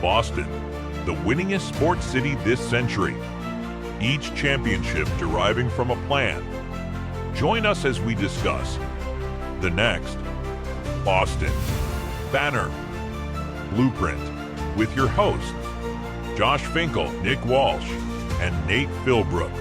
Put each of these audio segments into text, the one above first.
Boston, the winningest sports city this century. Each championship deriving from a plan. Join us as we discuss the next Boston Banner Blueprint with your hosts, Josh Finkel, Nick Walsh, and Nate Philbrook.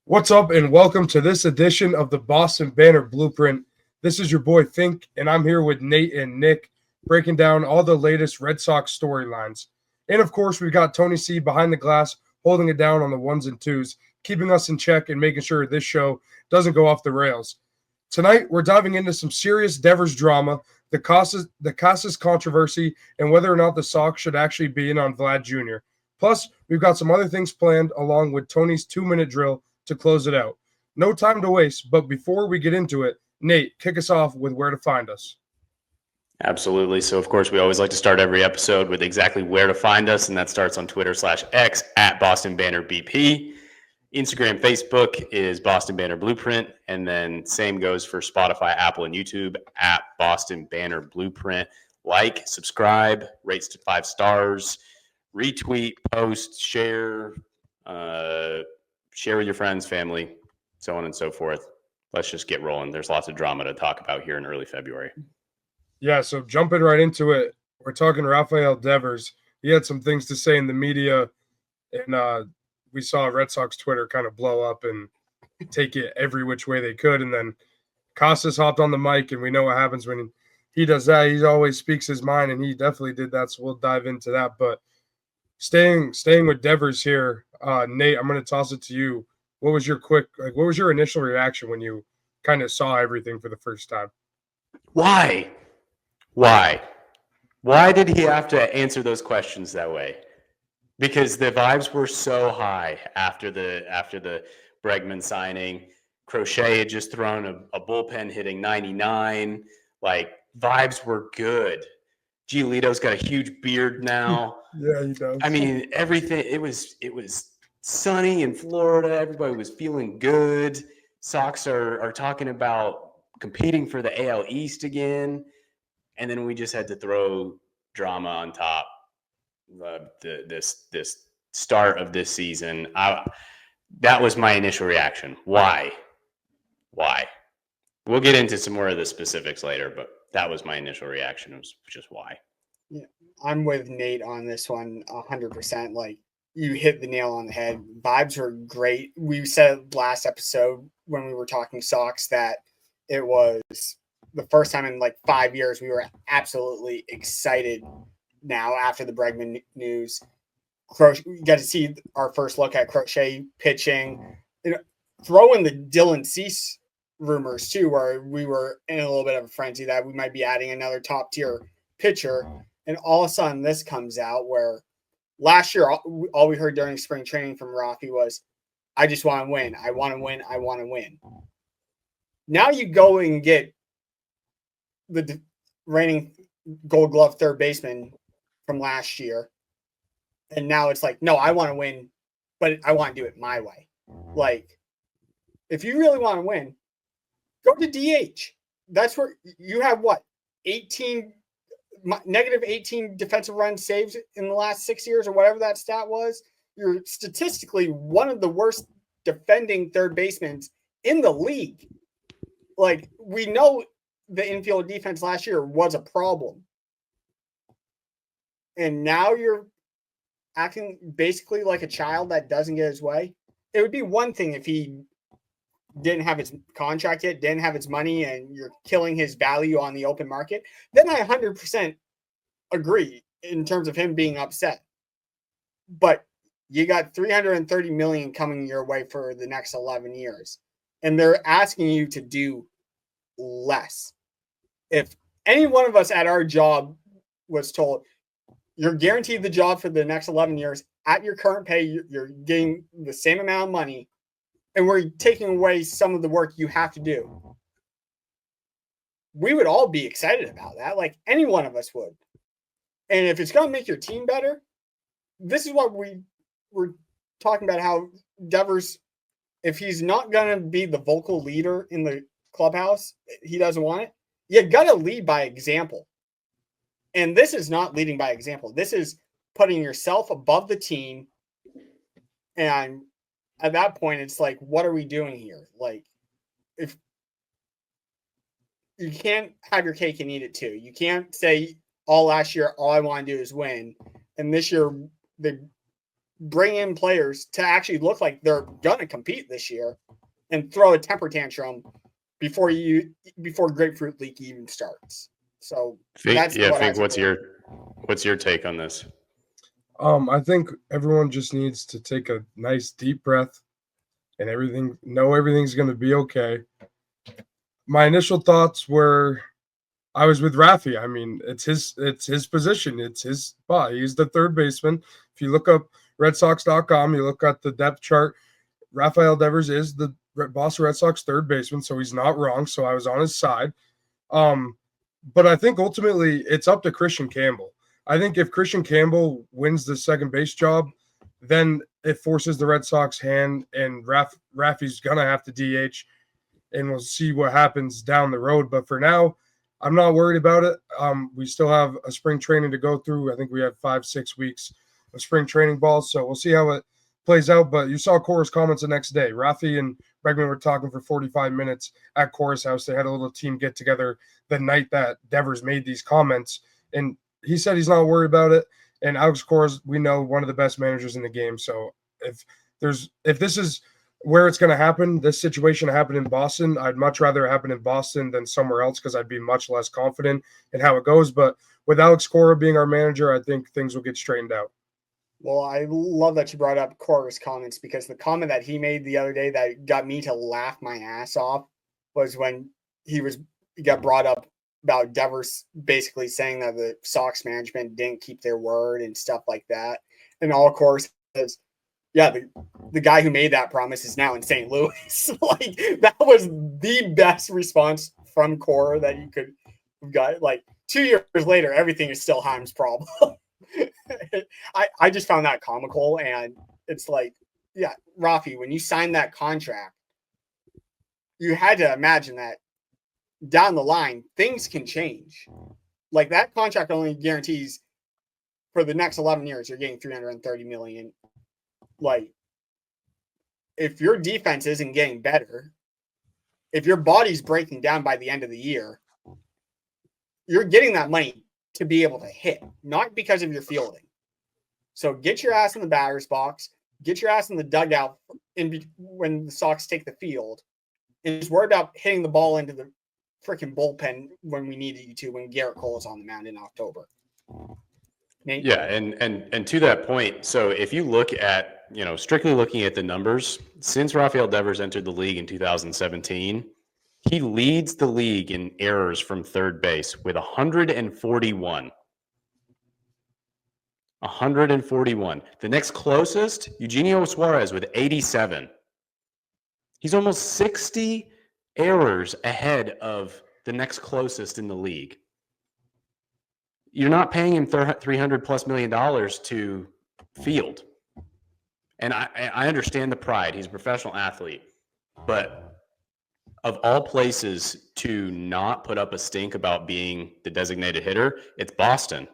What's up, and welcome to this edition of the Boston Banner Blueprint. This is your boy Fink, and I'm here with Nate and Nick, breaking down all the latest Red Sox storylines. And of course, we've got Tony C behind the glass, holding it down on the ones and twos, keeping us in check and making sure this show doesn't go off the rails. Tonight, we're diving into some serious Devers drama, the Casas controversy, and whether or not the Sox should actually be in on Vlad Jr. Plus, we've got some other things planned, along with Tony's 2-minute drill to close it out. No time to waste, but before we get into it, Nate, kick us off with where to find us. Absolutely. So, of course, we always like to start every episode with exactly where to find us, and that starts on Twitter/X at Boston Banner BP. Instagram, Facebook is Boston Banner Blueprint, and then same goes for Spotify, Apple, and YouTube at Boston Banner Blueprint. Like, subscribe, rates to 5 stars, retweet, post, share with your friends, family, so on and so forth. Let's just get rolling. There's lots of drama to talk about here in early February. Yeah, so jumping right into it, we're talking Rafael Devers. He had some things to say in the media, and we saw Red Sox Twitter kind of blow up and take it every which way they could. And then Casas hopped on the mic, and we know what happens when he does that. He always speaks his mind, and he definitely did that, so we'll dive into that. But staying with Devers here, Nate, I'm going to toss it to you. What was your initial reaction when you kind of saw everything for the first time? Why did he have to answer those questions that way? Because the vibes were so high after the Bregman signing. Crochet had just thrown a bullpen hitting 99. Like, vibes were good. Giolito's got a huge beard now. Yeah, he does. I mean, everything. It was sunny in Florida. Everybody was feeling good. Sox are talking about competing for the AL East again, and then we just had to throw drama on top. This start of this season, that was my initial reaction. Why? We'll get into some more of the specifics later, but that was my initial reaction. It was just why. Yeah, I'm with Nate on this one 100%. Like, you hit the nail on the head. Vibes were great. We said last episode when we were talking Sox that it was the first time in like 5 years we were absolutely excited. Now, after the Bregman news, we got to see our first look at Crochet pitching. Throw in the Dylan Cease rumors too, where we were in a little bit of a frenzy that we might be adding another top tier pitcher. And all of a sudden, this comes out where last year, all we heard during spring training from Rafi was, I just want to win. I want to win. I want to win. Now you go and get the reigning Gold Glove third baseman from last year. And now it's like, no, I want to win, but I want to do it my way. Like, if you really want to win, go to DH. That's where you have negative 18 defensive runs saved in the last 6 years or whatever that stat was. You're statistically one of the worst defending third basemen in the league. Like, we know the infield defense last year was a problem. And now you're acting basically like a child that doesn't get his way. It would be one thing if he didn't have his contract yet, didn't have his money, and you're killing his value on the open market. Then I 100% agree in terms of him being upset. But you got $330 million coming your way for the next 11 years. And they're asking you to do less. If any one of us at our job was told, you're guaranteed the job for the next 11 years at your current pay, you're getting the same amount of money, and we're taking away some of the work you have to do, we would all be excited about that. Like, any one of us would. And if it's going to make your team better, this is what we're talking about, how Devers, if he's not going to be the vocal leader in the clubhouse, he doesn't want it. You got to lead by example. And this is not leading by example. This is putting yourself above the team. And at that point, it's like, what are we doing here? Like, if you can't have your cake and eat it too. You can't say all last year, all I want to do is win. And this year, they bring in players to actually look like they're going to compete this year and throw a temper tantrum before Grapefruit League even starts. So Fink, what's your take on this? I think everyone just needs to take a nice deep breath and everything's going to be okay. My initial thoughts were, I was with Rafi. I mean, it's his position. It's his spot. He's the third baseman. If you look up RedSox.com, you look at the depth chart, Rafael Devers is the Boston Red Sox third baseman, so he's not wrong. So I was on his side. But I think ultimately it's up to Christian Campbell. I think if Christian Campbell wins the second base job, then it forces the Red Sox hand, and Rafi's going to have to DH, and we'll see what happens down the road. But for now, I'm not worried about it. We still have a spring training to go through. I think we have 5-6 weeks of spring training balls, so we'll see how it plays out. But you saw Cora's comments the next day. Rafi and Bregman were talking for 45 minutes at Cora's house. They had a little team get together the night that Devers made these comments, and he said he's not worried about it. And Alex Cora's, we know, one of the best managers in the game. So if this is where it's going to happen, this situation happened in Boston, I'd much rather it happen in Boston than somewhere else because I'd be much less confident in how it goes. But with Alex Cora being our manager, I think things will get straightened out. Well, I love that you brought up Cora's comments, because the comment that he made the other day that got me to laugh my ass off was when he got brought up about Devers basically saying that the Sox management didn't keep their word and stuff like that. And all Cora says, yeah, the guy who made that promise is now in St. Louis. Like, that was the best response from Cora that you could have got. Like, 2 years later, everything is still Heim's problem. I just found that comical. And it's like, yeah, Rafi, when you signed that contract, you had to imagine that down the line, things can change. Like, that contract only guarantees for the next 11 years, you're getting $330 million. Like, if your defense isn't getting better, if your body's breaking down by the end of the year, you're getting that money to be able to hit, not because of your fielding. So get your ass in the batter's box, get your ass in the dugout when the Sox take the field, and just worry about hitting the ball into the freaking bullpen when we needed you to, when Garrett Cole is on the mound in October. Nate? Yeah, and to that point, so if you look at, strictly looking at the numbers, since Rafael Devers entered the league in 2017, he leads the league in errors from third base with 141. 141. The next closest, Eugenio Suarez with 87. He's almost 60 errors ahead of the next closest in the league. You're not paying him $300+ million to field. And I understand the pride. He's a professional athlete. But of all places to not put up a stink about being the designated hitter, it's Boston.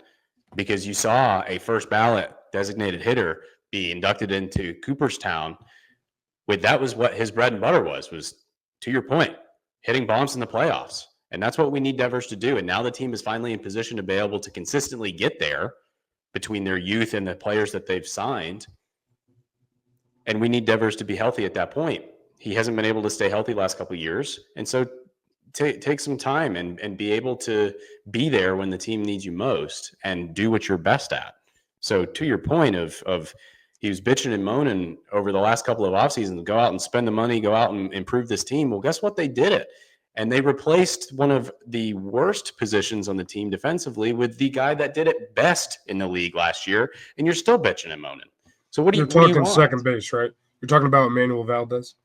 Because you saw a first ballot designated hitter be inducted into Cooperstown. That was what his bread and butter was, to your point, hitting bombs in the playoffs. And that's what we need Devers to do. And now the team is finally in position to be able to consistently get there between their youth and the players that they've signed. And we need Devers to be healthy at that point. He hasn't been able to stay healthy the last couple of years. And so take some time and be able to be there when the team needs you most and do what you're best at. So to your point of he was bitching and moaning over the last couple of off seasons, go out and spend the money, go out and improve this team. Well, guess what? They did it. And they replaced one of the worst positions on the team defensively with the guy that did it best in the league last year. And you're still bitching and moaning. So what do you talking want? Second base, right? You're talking about Emmanuel Valdez?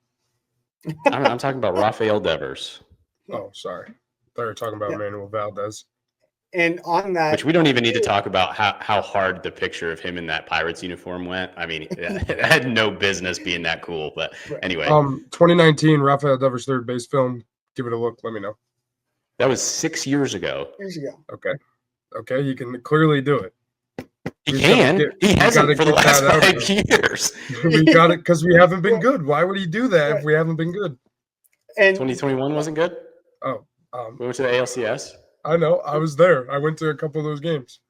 I'm talking about Rafael Devers. Oh, sorry. I thought you were talking about Emmanuel Valdez. And on that, which we don't even need to talk about how hard the picture of him in that Pirates uniform went. I mean, it had no business being that cool. But anyway. 2019 Rafael Devers third base film Give it a look. Let me know. That was 6 years ago. Years ago. Okay, he can clearly do it. He We've gotta can. get- He we hasn't gotta for the get last that out 5 there. years. We got it because we haven't been good. Why would he do that if we haven't been good? And 2021 wasn't good. Oh, We went to the ALCS. I know. I was there. I went to a couple of those games.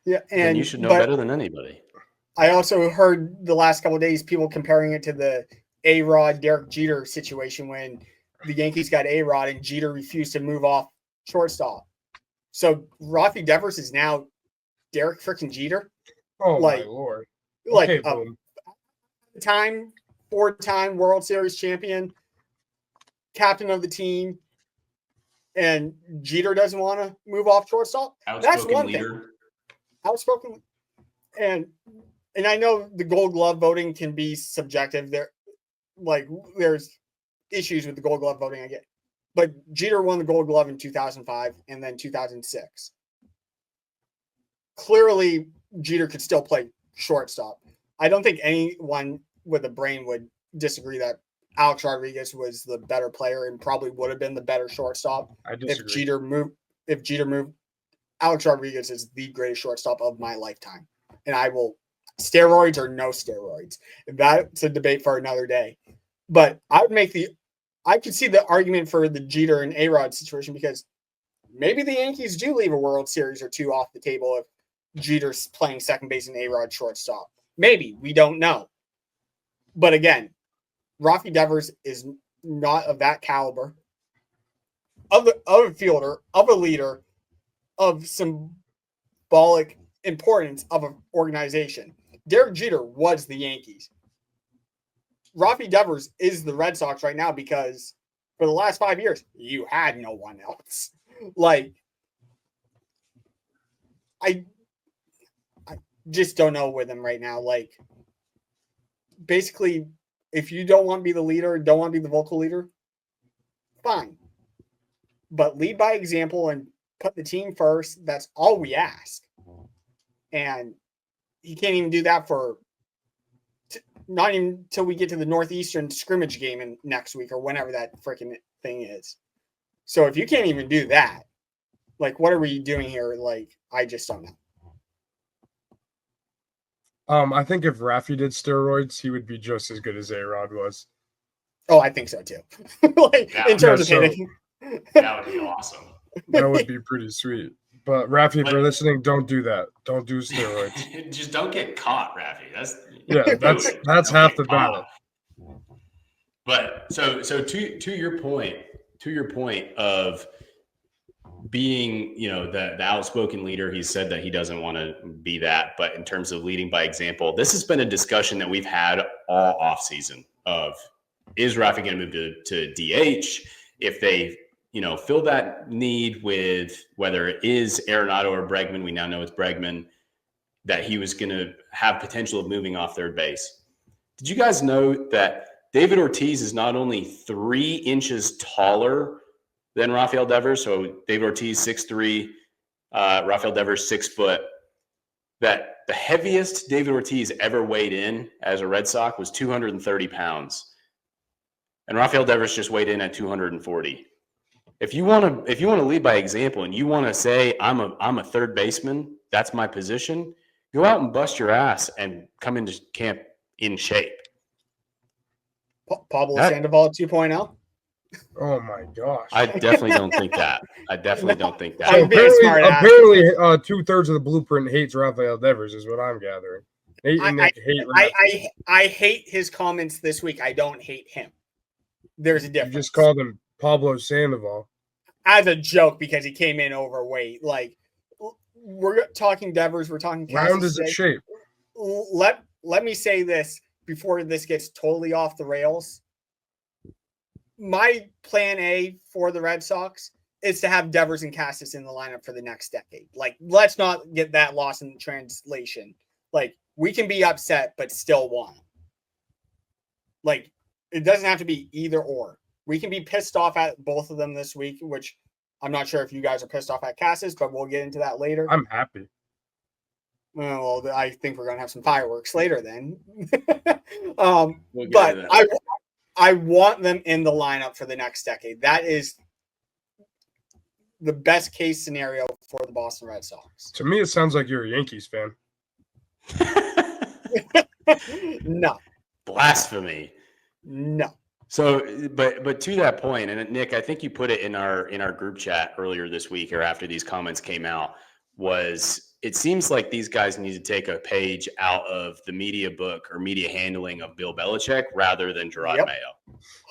yeah, Then and you should know but better than anybody. I also heard the last couple of days people comparing it to the A-Rod Derek Jeter situation when the Yankees got A-Rod and Jeter refused to move off shortstop. So Rafi Devers is now Derek freaking Jeter. Oh Like- my lord! Like Okay, a boom. four-time World Series champion, captain of the team, and Jeter doesn't want to move off shortstop. That's one thing. Outspoken, and I know the Gold Glove voting can be subjective. There's issues with the Gold Glove voting. I get, but Jeter won the Gold Glove in 2005 and then 2006. Clearly, Jeter could still play shortstop. I don't think anyone with a brain would disagree that Alex Rodriguez was the better player and probably would have been the better shortstop I if disagree. Jeter moved. If Jeter moved, Alex Rodriguez is the greatest shortstop of my lifetime, and I will. Steroids or no steroids. That's a debate for another day. But I could see the argument for the Jeter and A-Rod situation because maybe the Yankees do leave a World Series or two off the table if Jeter's playing second base and A-Rod shortstop. Maybe. We don't know. But again, Rafi Devers is not of that caliber, of a fielder, of a leader, of symbolic importance of an organization. Derek Jeter was the Yankees. Rafi Devers is the Red Sox right now because for the last 5 years, you had no one else. Like, I just don't know with him right now. Like, basically, if you don't want to be the leader, don't want to be the vocal leader, fine. But lead by example and put the team first. That's all we ask. And he can't even do that for not even until we get to the Northeastern scrimmage game in next week or whenever that freaking thing is. So if you can't even do that, like, what are we doing here? Like, I just don't know. I think if Rafi did steroids, he would be just as good as A-Rod was. Oh, I think so too. Like, Yeah. in terms Yeah, of so- hitting. That would be awesome. That would be pretty sweet. But Rafi, if you're listening, don't do that. Don't do steroids. Just don't get caught, Rafi. Yeah, that's half the battle. But so to your point of being, the outspoken leader, he said that he doesn't want to be that. But in terms of leading by example, this has been a discussion that we've had all offseason of, is Rafi going to move to DH? If they, fill that need with whether it is Arenado or Bregman, we now know it's Bregman, that he was going to have potential of moving off third base. Did you guys know that David Ortiz is not only 3 inches taller than Rafael Devers? So David Ortiz, 6'3", Rafael Devers, 6 foot. That the heaviest David Ortiz ever weighed in as a Red Sox was 230 pounds. And Rafael Devers just weighed in at 240. If you want to lead by example and you want to say I'm a third baseman, that's my position, go out and bust your ass and come into camp in shape. Pablo That- Sandoval 2.0. Oh my gosh. I definitely don't think that. I definitely don't think that. I'm So being smart ass. apparently 2/3 of the blueprint hates Rafael Devers, is what I'm gathering. Nate and Nick hate Rafi. I hate his comments this week. I don't hate him. There's a You difference. just called him Pablo Sandoval. As a joke because he came in overweight. Like, we're talking Devers, we're talking Round Cassis is in today. shape. Let me say this before this gets totally off the rails. My plan A for the Red Sox is to have Devers and Cassis in the lineup for the next decade. Like, let's not get that lost in translation. Like, we can be upset, but still want. Like, it doesn't have to be either or. We can be pissed off at both of them this week, which I'm not sure if you guys are pissed off at Cassis, but we'll get into that later. I'm happy. Well, I think we're going to have some fireworks later then. We'll get But into that. I want them in the lineup for the next decade. That is the best case scenario for the Boston Red Sox. To me, it sounds like you're a Yankees fan. No. Blasphemy. No. So, but to that point, and Nick, I think you put it in our group chat earlier this week or after these comments came out, was it seems like these guys need to take a page out of the media book or media handling of Bill Belichick rather than Gerard Mayo.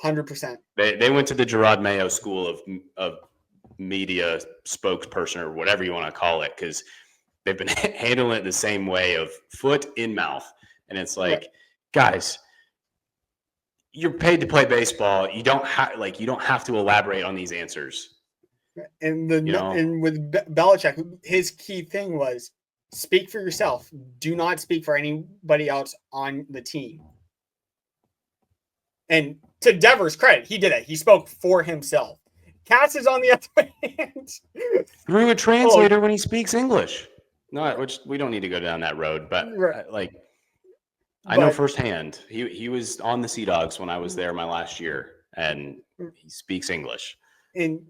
100%. They went to the Gerard Mayo school of media spokesperson or whatever you want to call it, because they've been handling it the same way of foot in mouth. And it's like, guys, you're paid to play baseball. You don't have to elaborate on these answers. And and with Belichick, his key thing was speak for yourself. Do not speak for anybody else on the team. And to Devers' credit, he did it. He spoke for himself. Cass is on the other hand. Through a translator when he speaks English. No, which we don't need to go down that road, but I know firsthand. He was on the Sea Dogs when I was there my last year, and he speaks English. And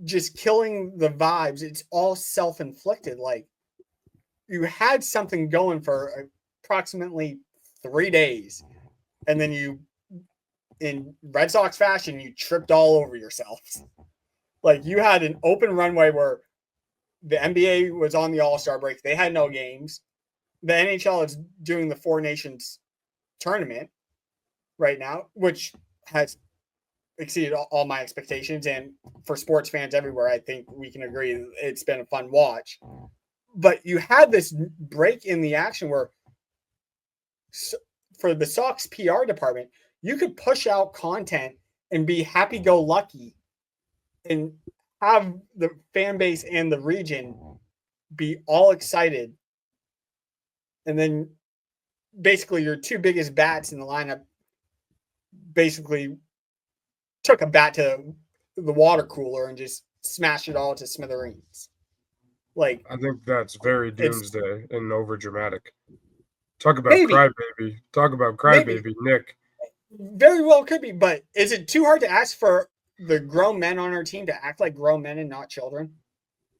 just killing the vibes, it's all self-inflicted. Like, you had something going for approximately 3 days, and then you, in Red Sox fashion, you tripped all over yourselves. Like, you had an open runway where the NBA was on the All-Star break. They had no games. The NHL is doing the Four Nations tournament right now, which has exceeded all my expectations. And for sports fans everywhere, I think we can agree it's been a fun watch. But you had this break in the action where, for the Sox PR department, you could push out content and be happy-go-lucky and have the fan base and the region be all excited. And then basically your two biggest bats in the lineup basically took a bat to the water cooler and just smashed it all to smithereens. Like, I think that's very doomsday and over dramatic. Talk about Maybe. crybaby. Talk about crybaby, Nick. very well could be, but is it too hard to ask for the grown men on our team to act like grown men and not children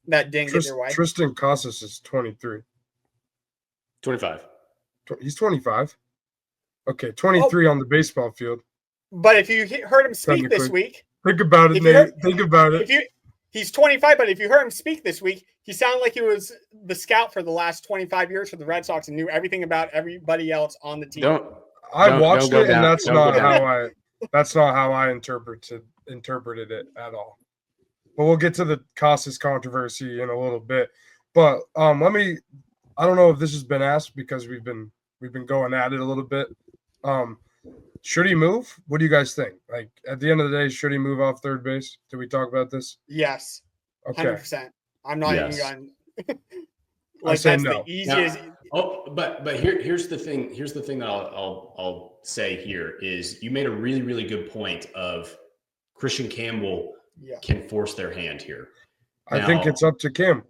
that didn't get their way? Tristan Casas is 23. 25. He's 25. Okay, 23 on the baseball field. But if you heard him speak this week, think about it, Nate. Think about it. He's 25, but if you heard him speak this week, he sounded like he was the scout for the last 25 years for the Red Sox and knew everything about everybody else on the team. I watched it, and that's not how I interpreted it at all. But we'll get to the Casas controversy in a little bit. But I don't know if this has been asked because we've been going at it a little bit. Should he move? What do you guys think? Like, at the end of the day, should he move off third base? Did we talk about this? Yes. Okay. 100%. I'm not even going I say that's no. the easiest. But here's the thing. Here's the thing that I'll say here is you made a really, really good point of Christian Campbell can force their hand here. I think it's up to Cam.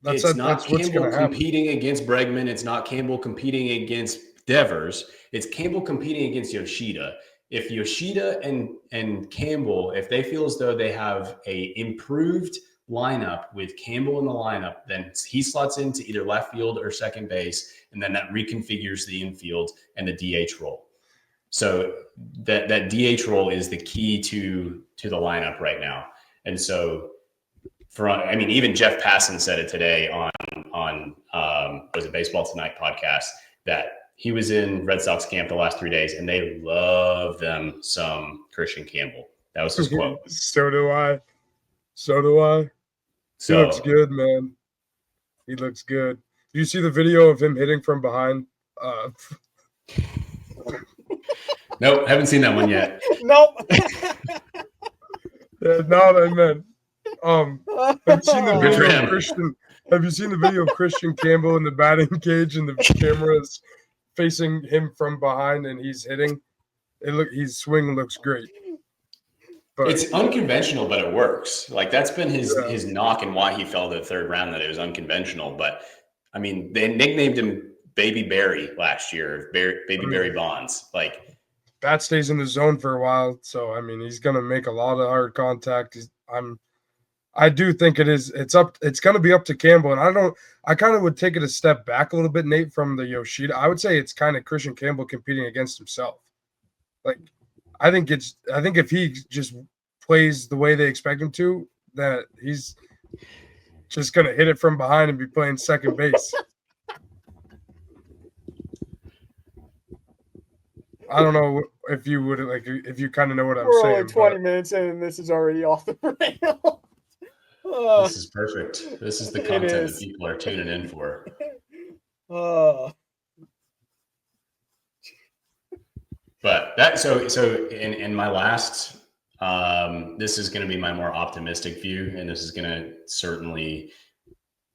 It's not Campbell competing against Bregman. It's not Campbell competing against Devers. It's Campbell competing against Yoshida. If Yoshida and Campbell, if they feel as though they have a improved lineup with Campbell in the lineup, then he slots into either left field or second base, and then that reconfigures the infield and the DH role. So that DH role is the key to the lineup right now. And so even Jeff Passan said it today on was it Baseball Tonight podcast that he was in Red Sox camp the last 3 days and they love them some Christian Campbell. That was his quote. So do I. He looks good, man. He looks good. Do you see the video of him hitting from behind? Nope, haven't seen that one yet. Nope. Man. Have you seen the video of Christian? Have you seen the video of Christian Campbell in the batting cage and the camera's facing him from behind and he's hitting? His swing looks great. But it's unconventional, but it works. Like that's been his knock and why he fell to the third round, that it was unconventional. But I mean, they nicknamed him Baby Barry last year, Barry Bonds. Like bat stays in the zone for a while, so I mean, he's gonna make a lot of hard contact. I'm I do think it is. It's going to be up to Campbell, and I kind of would take it a step back a little bit, Nate, from the Yoshida. I would say it's kind of Christian Campbell competing against himself. Like, I think if he just plays the way they expect him to, that he's just going to hit it from behind and be playing second base. I don't know if you would if you kind of know what I'm saying. We're only 20 minutes in, and this is already off the rail. This is perfect. This is the content that people are tuning in for. But that so in my last, this is going to be my more optimistic view, and this is going to certainly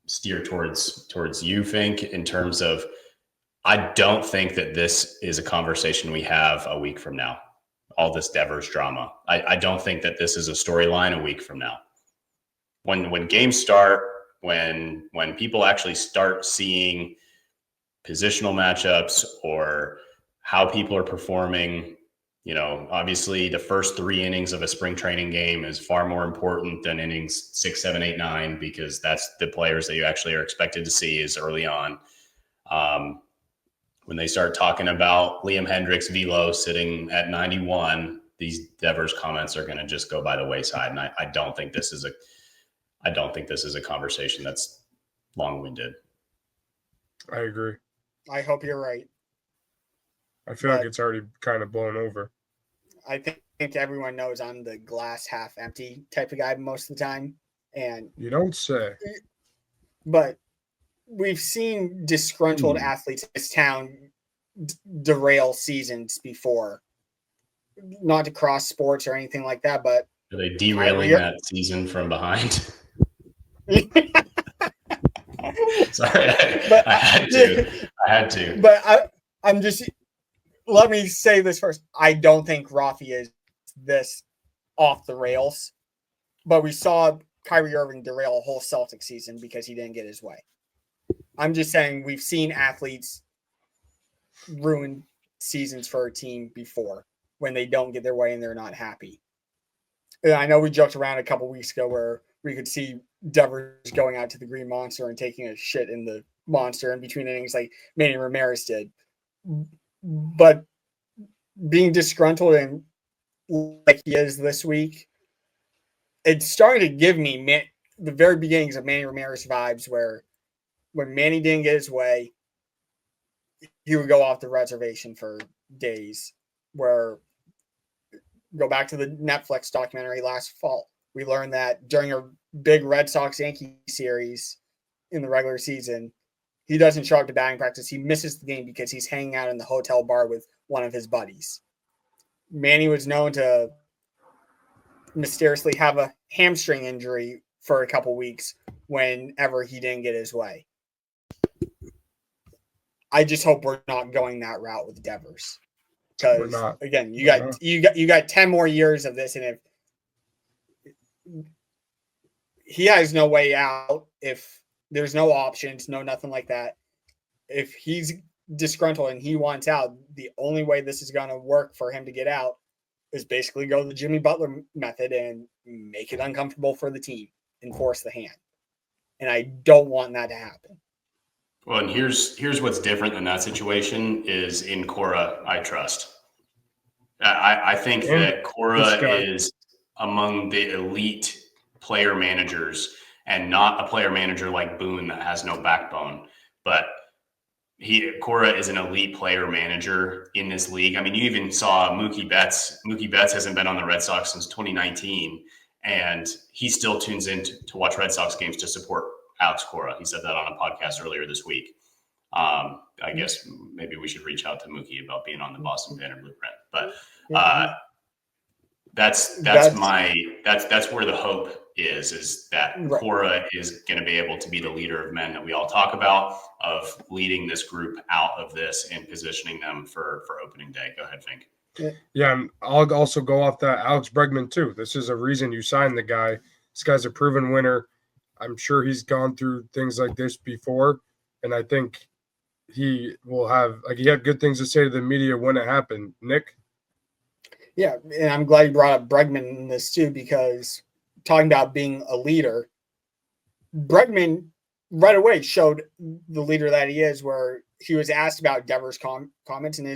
steer towards you, Fink, in terms of I don't think that this is a conversation we have a week from now. All this Devers drama. I don't think that this is a storyline a week from now. When games start, when people actually start seeing positional matchups or how people are performing, obviously the first 3 innings of a spring training game is far more important than innings 6, 7, 8, 9, because that's the players that you actually are expected to see is early on. When they start talking about Liam Hendriks' velo sitting at 91, these Devers comments are going to just go by the wayside. And I don't think this is a conversation that's long-winded. I agree. I hope you're right. I feel like it's already kind of blown over. I think everyone knows I'm the glass half empty type of guy most of the time. And you don't say. But we've seen disgruntled athletes in this town derail seasons before. Not to cross sports or anything like that, but are they derailing that season from behind? Sorry, I had to. But I'm just. Let me say this first. I don't think Rafi is this off the rails, but we saw Kyrie Irving derail a whole Celtic season because he didn't get his way. I'm just saying we've seen athletes ruin seasons for a team before when they don't get their way and they're not happy. And I know we joked around a couple weeks ago where we could see Devers going out to the Green Monster and taking a shit in the Monster in between innings like Manny Ramirez did. But being disgruntled and like he is this week, it's starting to give me the very beginnings of Manny Ramirez vibes where when Manny didn't get his way, he would go off the reservation for days. Where go back to the Netflix documentary last fall, we learned that during a big Red Sox-Yankee series in the regular season, he doesn't show up to batting practice. He misses the game because he's hanging out in the hotel bar with one of his buddies. Manny was known to mysteriously have a hamstring injury for a couple weeks whenever he didn't get his way. I just hope we're not going that route with Devers. Because again, you got 10 more years of this, and if he has no way out, if there's no options, no nothing like that. If he's disgruntled and he wants out, the only way this is going to work for him to get out is basically go the Jimmy Butler method and make it uncomfortable for the team and force the hand. And I don't want that to happen. Well, and here's what's different than that situation is in Cora, I trust. I think that Cora is among the elite player managers and not a player manager like Boone that has no backbone. But Cora is an elite player manager in this league. I mean, you even saw Mookie Betts. Mookie Betts hasn't been on the Red Sox since 2019, and he still tunes in to watch Red Sox games to support Alex Cora. He said that on a podcast earlier this week. I guess maybe we should reach out to Mookie about being on the Boston Banner Blueprint. But that's where the hope is that Cora is going to be able to be the leader of men that we all talk about, of leading this group out of this and positioning them for opening day. Go ahead, Fink. Yeah, and I'll also go off that Alex Bregman too. This is a reason you signed the guy. This guy's a proven winner. I'm sure he's gone through things like this before, and I think he will have he had good things to say to the media when it happened. Nick? Yeah, and I'm glad you brought up Bregman in this too, because talking about being a leader, Bregman right away showed the leader that he is, where he was asked about Devers' comments, and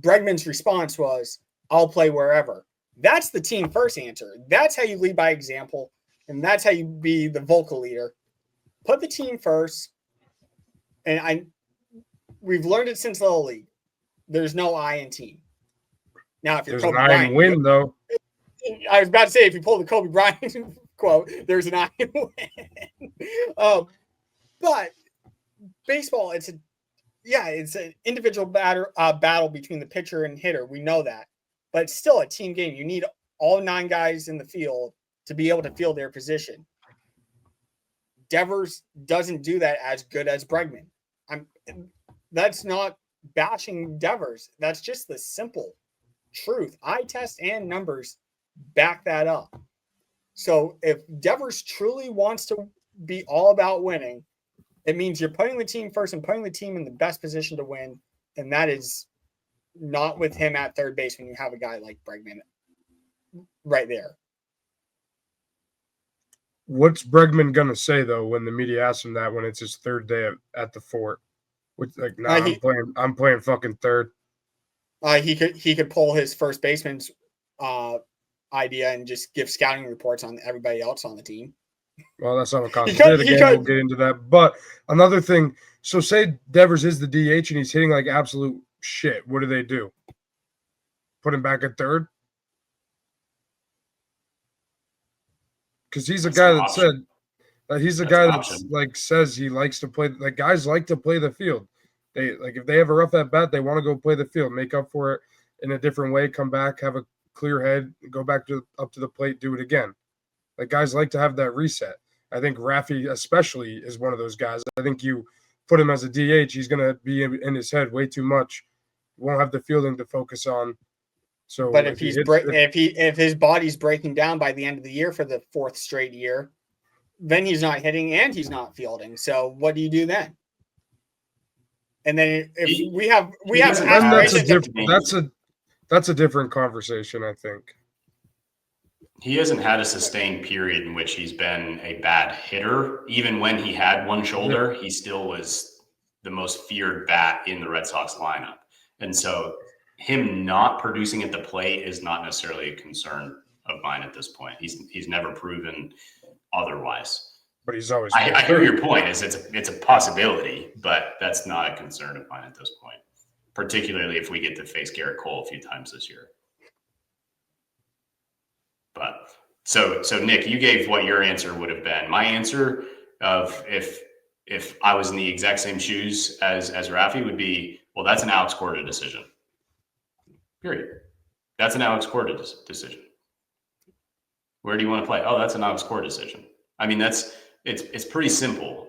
Bregman's response was, "I'll play wherever." That's the team first answer. That's how you lead by example, and that's how you be the vocal leader. Put the team first, and we've learned it since Little League. There's no I in team. Now, if you're There's an Kobe I Bryant, in win, though. I was about to say, if you pull the Kobe Bryant quote, there's an I in win. But baseball, it's an individual battle between the pitcher and hitter. We know that, but it's still a team game. You need all 9 guys in the field to be able to field their position. Devers doesn't do that as good as Bregman. That's not bashing Devers. That's just the simple truth. Eye test and numbers back that up. So if Devers truly wants to be all about winning, it means you're putting the team first and putting the team in the best position to win. And that is not with him at third base when you have a guy like Bregman right there. What's Bregman gonna say though when the media asks him that when it's his third day at the fort? Which I'm playing fucking third. He could pull his first baseman's idea and just give scouting reports on everybody else on the team. Well, that's not what Costa did. Again, we'll get into that. But another thing, so say Devers is the DH and he's hitting like absolute shit. What do? Put him back at third? Because he's a guy that said that he's a guy that like says he likes to play. Like guys like to play the field. They like if they have a rough at bat, they want to go play the field, make up for it in a different way, come back, have a clear head, go back up to the plate, do it again. Like guys like to have that reset. I think Rafi especially is one of those guys. I think you put him as a DH, he's going to be in his head way too much. Won't have the fielding to focus on. So, but if his body's breaking down by the end of the year for the 4th straight year, then he's not hitting and he's not fielding. So what do you do then? And then if we have that's a different conversation, I think. He hasn't had a sustained period in which he's been a bad hitter. Even when he had one shoulder, he still was the most feared bat in the Red Sox lineup. And so him not producing at the plate is not necessarily a concern of mine at this point. He's never proven otherwise. But he's always. I hear your point. It's a possibility, but that's not a concern of mine at this point. Particularly if we get to face Garrett Cole a few times this year. But so Nick, you gave what your answer would have been. My answer of if I was in the exact same shoes as Rafi would be, well, that's an Alex Corda decision. Period. That's an Alex Corda decision. Where do you want to play? Oh, that's an Alex Corda decision. I mean, it's pretty simple.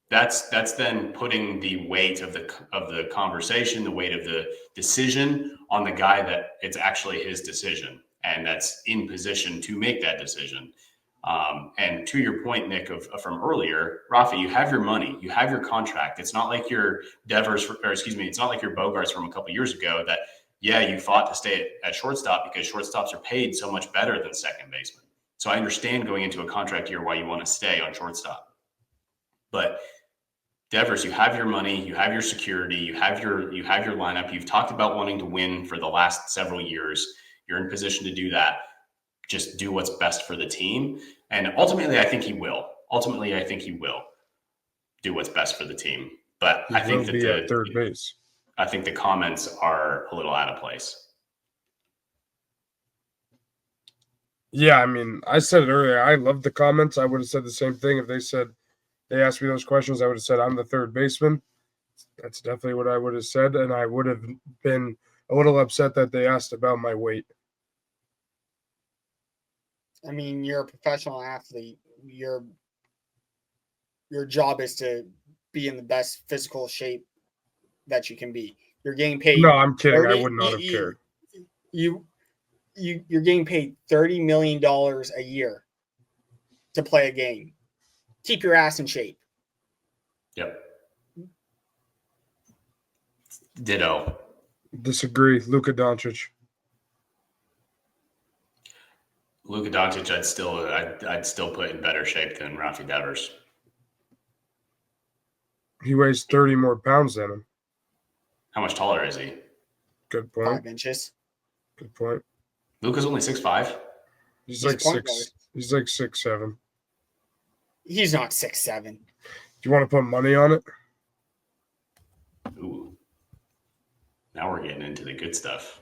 That's then putting the weight of the conversation, the weight of the decision on the guy that it's actually his decision and that's in position to make that decision. And to your point, Nick, from earlier, Rafi, you have your money, you have your contract. It's not like your it's not like your Bogarts from a couple of years ago that, you fought to stay at shortstop because shortstops are paid so much better than second baseman. So I understand going into a contract year why you want to stay on shortstop. But Devers, you have your money, you have your security, you have your lineup. You've talked about wanting to win for the last several years. You're in position to do that. Just do what's best for the team. And ultimately, I think he will. Do what's best for the team. But I think that at third base. I think the comments are a little out of place. Yeah, I mean, I said it earlier. I love the comments. I would have said the same thing if they asked me those questions. I would have said I'm the third baseman. That's definitely what I would have said, and I would have been a little upset that they asked about my weight. I mean, you're a professional athlete. Your job is to be in the best physical shape that you can be. You're getting paid. No, I'm kidding. I would not have cared. You're getting paid $30 million a year to play a game. Keep your ass in shape. Yep. Ditto. Disagree. Luka Doncic. Luka Doncic, I'd still put in better shape than Rafi Devers. He weighs 30 more pounds than him. How much taller is he? Good point. 5 inches. Good point. Luka's only 6'5". He's He's a like point 6. guard. He's like 6'7". He's not 6'7". Do you want to put money on it? Ooh. Now we're getting into the good stuff.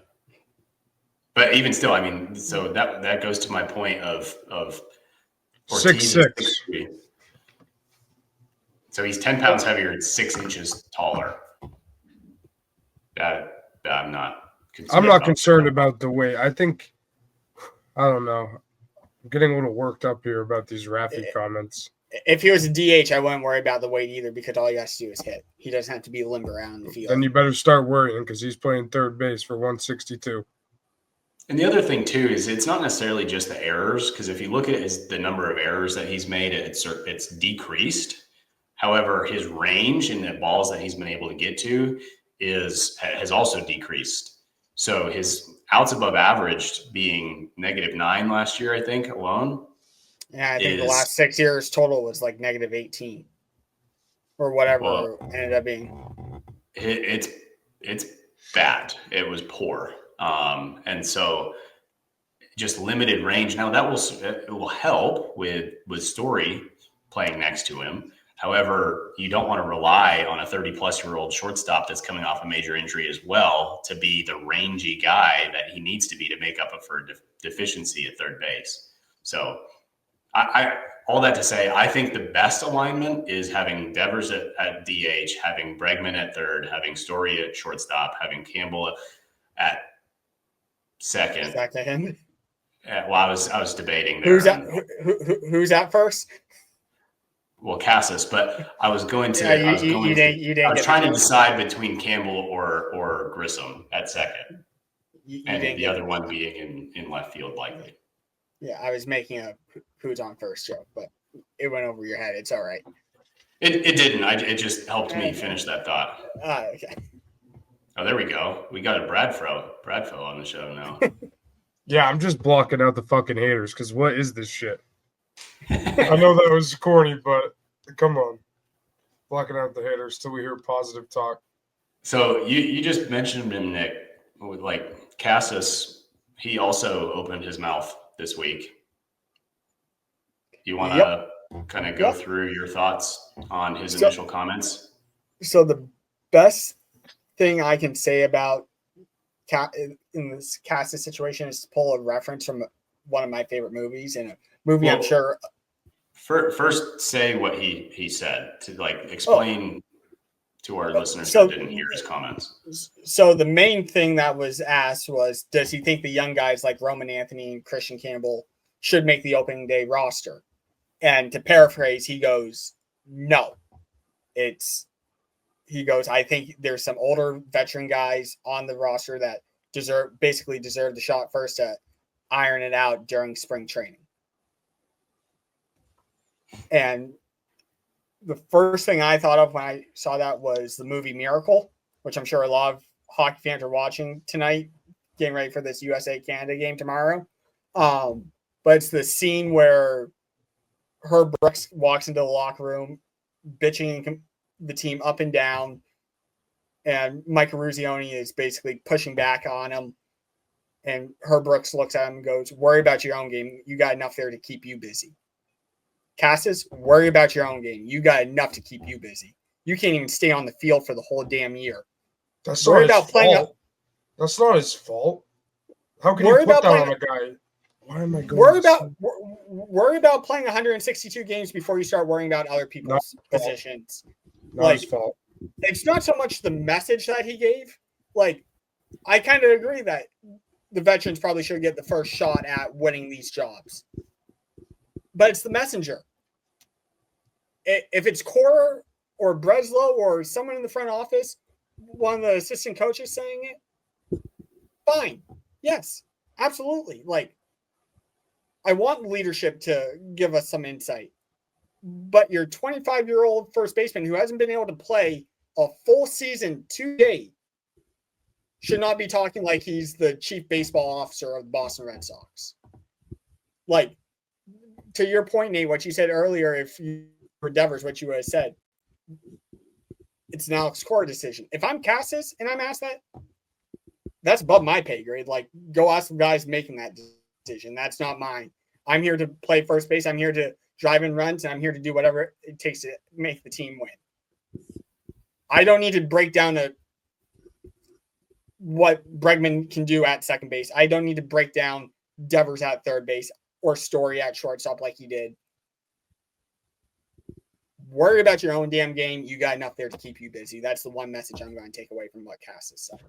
But even still, I mean, so that goes to my point of Ortiz 6'6". 6'3". So he's 10 pounds heavier and 6 inches taller. That I'm not concerned I'm not about. concerned about the weight. I think, I don't know. I'm getting a little worked up here about these Rafi comments. If he was a DH, I wouldn't worry about the weight either because all he has to do is hit. He doesn't have to be limber around the field. Then you better start worrying because he's playing third base for 162. And the other thing too is it's not necessarily just the errors, because if you look at the number of errors that he's made, it's decreased. However, his range and the balls that he's been able to get to has also decreased. So his outs above average being -9 last year, I think alone. Yeah, I think the last 6 years total was like -18 or whatever it ended up being. It's bad. It was poor. And so just limited range. Now it will help with Story playing next to him. However, you don't want to rely on a 30-plus-year-old shortstop that's coming off a major injury as well to be the rangy guy that he needs to be to make up for deficiency at third base. So all that to say, I think the best alignment is having Devers at DH, having Bregman at third, having Story at shortstop, having Campbell at second. Well, I was debating there. Who's at first? Well, Cassis, but I was going to. Yeah, I was trying to decide between Campbell or Grissom at second, and the other one being in left field likely. Yeah, I was making a who's on first joke, but it went over your head. It's all right. It didn't. It just helped me finish that thought. Okay. Oh, there we go. We got a Bradfo on the show now. Yeah, I'm just blocking out the fucking haters because what is this shit? I know that was corny, but come on. Blocking out the haters till we hear positive talk. So you just mentioned him, Nick, with like Cassis. He also opened his mouth this week. You want to kind of go through your thoughts on his initial comments? So the best thing I can say about in this Cassis situation is to pull a reference from one of my favorite movies and a movie I'm sure. First, say what he said to explain to our listeners who didn't hear his comments. So the main thing that was asked was, does he think the young guys like Roman Anthony and Christian Campbell should make the opening day roster? And to paraphrase, he goes, no. He goes, I think there's some older veteran guys on the roster that deserve the shot first to iron it out during spring training. And the first thing I thought of when I saw that was the movie Miracle, which I'm sure a lot of hockey fans are watching tonight, getting ready for this USA-Canada game tomorrow. But it's the scene where Herb Brooks walks into the locker room, bitching the team up and down, and Mike Eruzione is basically pushing back on him. And Herb Brooks looks at him and goes, worry about your own game. You got enough there to keep you busy. Cassis, worry about your own game. You got enough to keep you busy. You can't even stay on the field for the whole damn year. That's not his fault. That's not his fault. How can you put that on a guy? Why am I going? Worry about playing 162 games before you start worrying about other people's positions. Not his fault. It's not so much the message that he gave. Like, I kind of agree that the veterans probably should get the first shot at winning these jobs. But it's the messenger. If it's Cora or Breslow or someone in the front office, one of the assistant coaches saying it, fine. Yes, absolutely. Like, I want leadership to give us some insight. But your 25-year-old first baseman who hasn't been able to play a full season to date should not be talking like he's the chief baseball officer of the Boston Red Sox. Like, to your point, Nate, what you said earlier, if you were Devers, what you would have said, it's an Alex Cora decision. If I'm Cassis and I'm asked that, that's above my pay grade. Like, go ask the guys making that decision. That's not mine. I'm here to play first base. I'm here to drive in runs, and I'm here to do whatever it takes to make the team win. I don't need to break down what Bregman can do at second base. I don't need to break down Devers at third base or Story at shortstop like he did. Worry about your own damn game. You got enough there to keep you busy. That's the one message I'm going to take away from what Cass has said.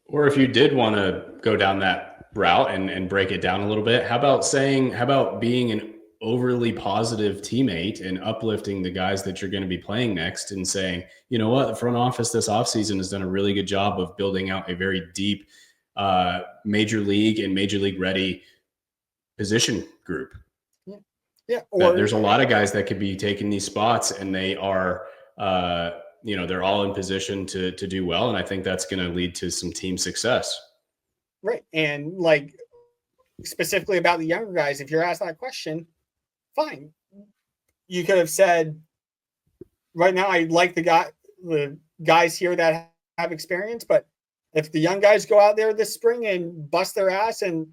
Or if you did want to go down that route and break it down a little bit, how about being an overly positive teammate and uplifting the guys that you're going to be playing next and saying, you know what, the front office this offseason has done a really good job of building out a very deep major league and major league ready position group. Yeah. Or there's a lot of guys that could be taking these spots, and they are, they're all in position to do well. And I think that's going to lead to some team success. Right. And like specifically about the younger guys, if you're asked that question, fine. You could have said, right now, I like the guys here that have experience, but if the young guys go out there this spring and bust their ass and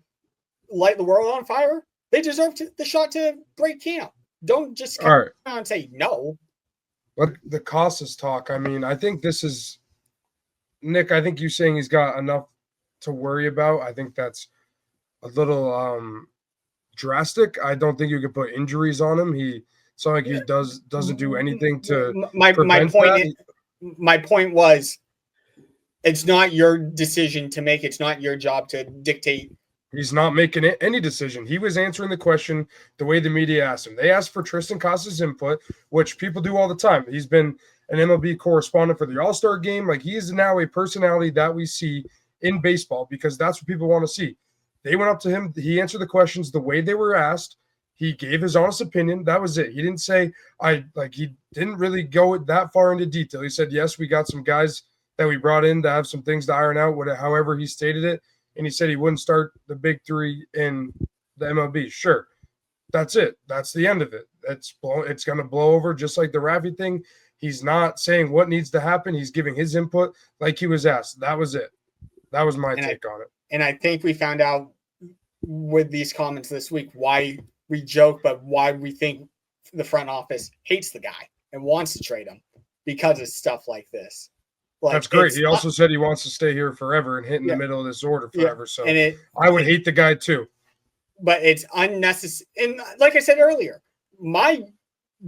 light the world on fire, they deserve the shot to break camp. Don't just come out and say no. But the Casas talk, I mean, I think this is Nick. I think you saying he's got enough to worry about. I think that's a little drastic. I don't think you could put injuries on him. It's not like he doesn't do anything to my point was, it's not your decision to make. It's not your job to dictate. He's not making any decision. He was answering the question the way the media asked him. They asked for Triston Casas' input, which people do all the time. He's been an MLB correspondent for the All-Star game. Like, he is now a personality that we see in baseball because that's what people want to see. They went up to him. He answered the questions the way they were asked. He gave his honest opinion. That was it. He didn't say, he didn't really go that far into detail. He said, yes, we got some guys that we brought in to have some things to iron out, however he stated it. And he said he wouldn't start the big three in the MLB. Sure. That's it. That's the end of it. It's going to blow over just like the Rafi thing. He's not saying what needs to happen. He's giving his input like he was asked. That was it. That was my take on it. And I think we found out with these comments this week why we joke, but why we think the front office hates the guy and wants to trade him because of stuff like this. That's great. He also said he wants to stay here forever and hit in the middle of this order forever. So I would hate the guy too. But it's unnecessary. And like I said earlier, my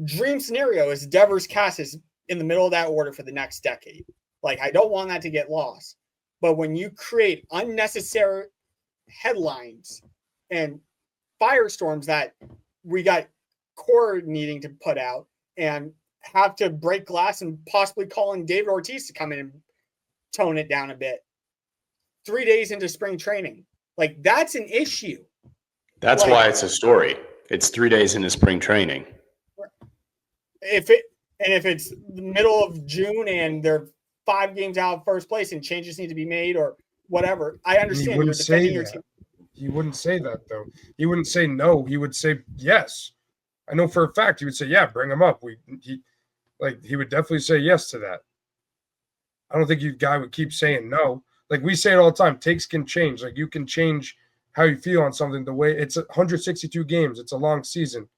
dream scenario is Devers Casas in the middle of that order for the next decade. Like, I don't want that to get lost. But when you create unnecessary headlines and firestorms that we got Cora needing to put out and have to break glass and possibly calling David Ortiz to come in and tone it down a bit 3 days into spring training. Like, that's an issue. That's why it's a story. It's 3 days into spring training. If it's the middle of June and they're 5 games out of first place and changes need to be made or whatever, I understand you're defending your team. He wouldn't say that though. He wouldn't say no. He would say yes. I know for a fact he would say, yeah, bring him up. He would definitely say yes to that. I don't think you guy would keep saying no. Like, we say it all the time, takes can change. Like, you can change how you feel on something. The way it's 162 games, it's a long season.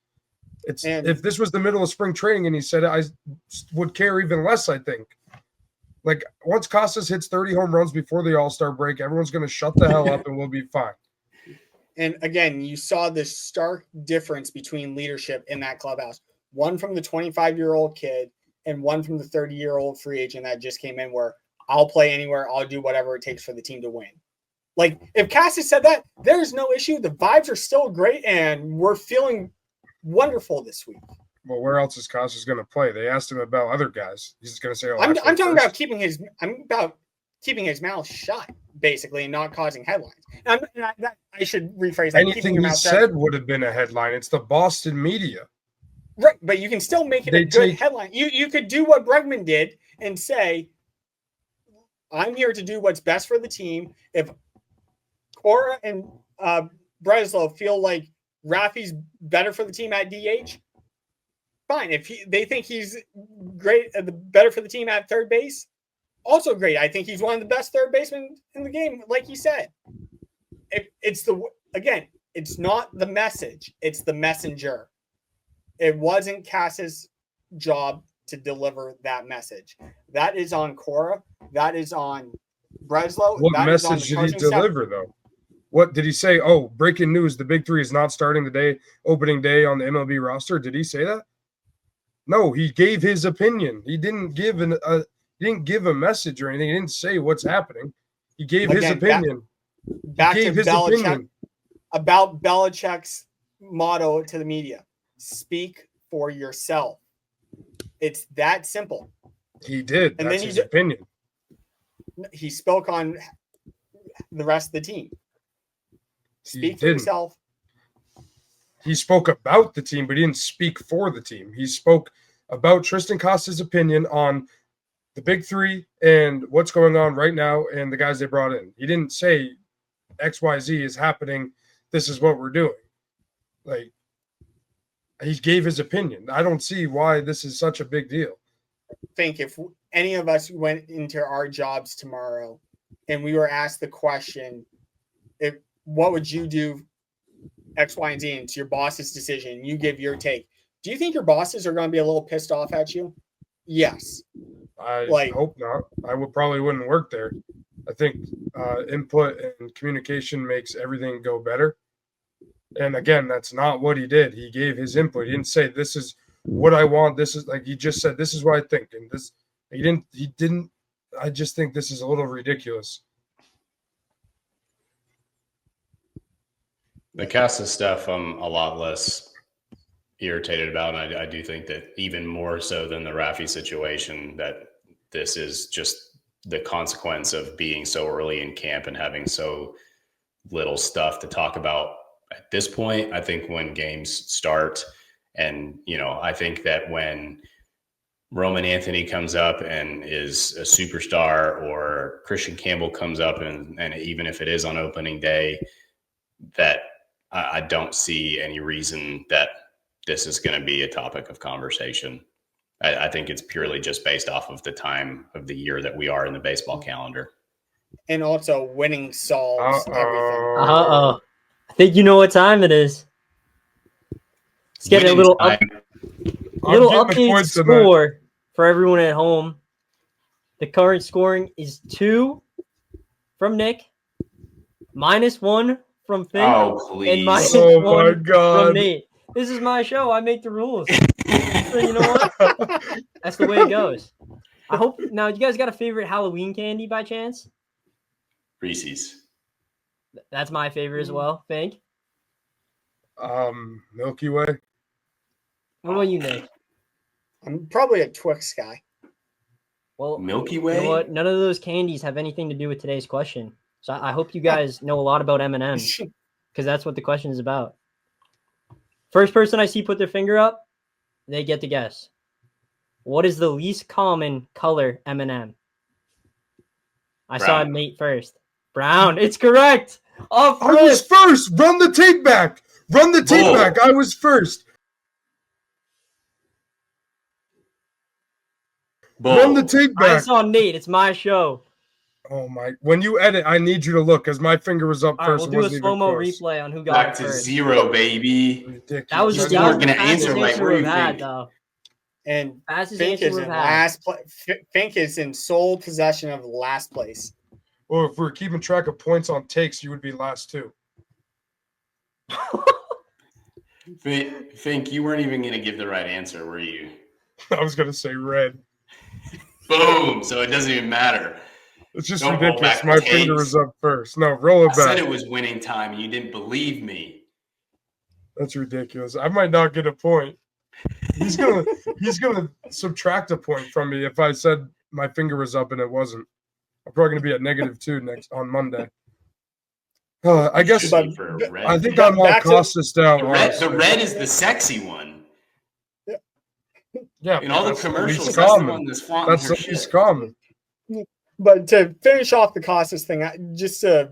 If this was the middle of spring training and he said it, I would care even less, I think. Like, once Casas hits 30 home runs before the All-Star break, everyone's going to shut the hell up and we'll be fine. And again, you saw this stark difference between leadership in that clubhouse. One from the 25-year-old kid and one from the 30-year-old free agent that just came in where I'll play anywhere. I'll do whatever it takes for the team to win. Like, if Casas said that, there's no issue. The vibes are still great and we're feeling wonderful this week. Well, where else is Casas going to play? They asked him about other guys. He's going to say, I'm talking about keeping his mouth shut, basically, and not causing headlines. I should rephrase that. Anything he said would have been a headline. It's the Boston media. Right, but you can still make it a good headline. You could do what Bregman did and say, I'm here to do what's best for the team. If Cora and Breslow feel like Rafi's better for the team at DH, fine. If they think he's great, better for the team at third base, also great. I think he's one of the best third basemen in the game, like you said. It's not the message, it's the messenger. It wasn't Cass's job to deliver that message. That is on Cora. That is on Breslow. What that message did he deliver, though? What did he say? Oh, breaking news, the Big Three is not starting today, opening day on the MLB roster. Did he say that? No, he gave his opinion. He didn't give a message or anything. He didn't say what's happening. He gave his opinion. Back to Belichick, about Belichick's motto to the media: speak for yourself. It's that simple. He did. And that's his opinion. He spoke on the rest of the team. Speak for yourself. He spoke about the team, but he didn't speak for the team. He spoke about Tristan Costa's opinion on the Big Three and what's going on right now and the guys they brought in. He didn't say XYZ is happening. This is what we're doing. Like, he gave his opinion. I don't see why this is such a big deal. Think if any of us went into our jobs tomorrow and we were asked the question, what would you do X, Y, and Z, and it's your boss's decision, you give your take. Do you think your bosses are going to be a little pissed off at you? Yes. I hope not. I probably wouldn't work there. I think input and communication makes everything go better. And again, that's not what he did. He gave his input. He didn't say, this is what I want. This is like, he just said, this is what I think. And this, he didn't, I just think this is a little ridiculous. The Casa stuff, I'm a lot less irritated about. And I do think that even more so than the Rafi situation, that this is just the consequence of being so early in camp and having so little stuff to talk about at this point. I think when games start, and, I think that when Roman Anthony comes up and is a superstar, or Christian Campbell comes up and even if it is on opening day, that I don't see any reason that this is going to be a topic of conversation. I think it's purely just based off of the time of the year that we are in the baseball calendar. And also winning solves everything. I think you know what time it is. Let's get a little updated score for everyone at home. The current scoring is 2 from Nick, -1 from Finn, and -1 from Nate. This is my show. I make the rules. So you know what? That's the way it goes. I hope now you guys got a favorite Halloween candy by chance? Reese's. That's my favorite as well. Think. Milky Way. What about you, Nick? I'm probably a Twix guy. Well, Milky Way. You know what? None of those candies have anything to do with today's question. So I hope you guys know a lot about M&M's because that's what the question is about. First person I see put their finger up, they get to guess. What is the least common color M&M? I saw Nate first. Brown. It's correct. I was first. Run the tape back. Run the tape back. I was first. Run the tape back. I saw Nate. It's my show. Oh my! When you edit, I need you to look because my finger was up first. We'll do a slow-mo replay on who got back it first. To 0, baby. Ridiculous. That was just going to answer like where you think. And Fink is in last place. Fink is in sole possession of last place. Well, if we're keeping track of points on takes, you would be last too. Fink, you weren't even going to give the right answer, were you? I was going to say red. Boom! So it doesn't even matter. It's just ridiculous. My finger was up first. No, roll it back. I said it was winning time, and you didn't believe me. That's ridiculous. I might not get a point. He's gonna subtract a point from me if I said my finger was up and it wasn't. I'm probably gonna be at -2 on Monday. I guess I think I'm all Costas down. The red is the sexy one. Yeah, in all the commercials, that's the one that's flaunting That's the least common. But to finish off the Costas thing, just to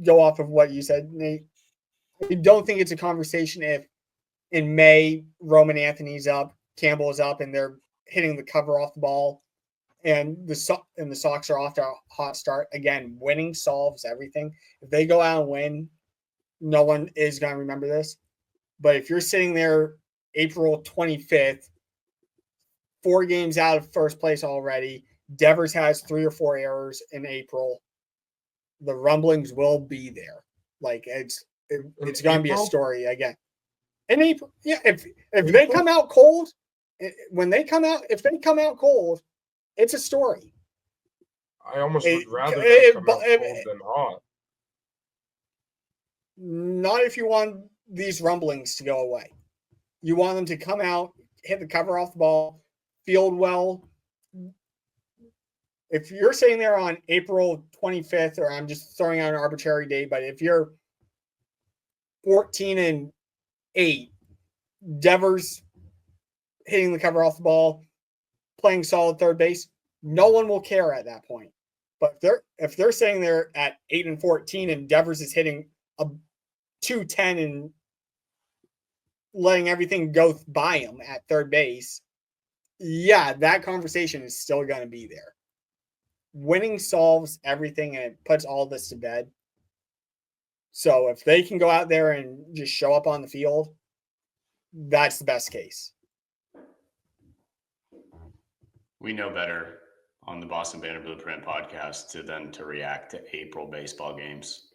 go off of what you said, Nate. I don't think it's a conversation if in May Roman Anthony's up, Campbell is up, and they're hitting the cover off the ball, and the Sox are off to a hot start. Again, winning solves everything. If they go out and win, no one is going to remember this. But if you're sitting there April 25th, 4 games out of first place already, Devers has 3 or 4 errors in April, the rumblings will be there. Like it's going to be a story again. In April, yeah. If they come out cold, if they come out cold, it's a story. I almost would rather them come out cold than hot. Not if you want these rumblings to go away. You want them to come out, hit the cover off the ball, field well. If you're sitting there on April 25th, or I'm just throwing out an arbitrary date, but if you're 14-8, Devers hitting the cover off the ball, playing solid third base, no one will care at that point. But if they're sitting there at 8-14 and Devers is hitting a 210 and letting everything go by him at third base, yeah, that conversation is still going to be there. Winning solves everything and it puts all this to bed. So if they can go out there and just show up on the field, that's the best case. We know better on the Boston Banner Blueprint podcast to react to April baseball games.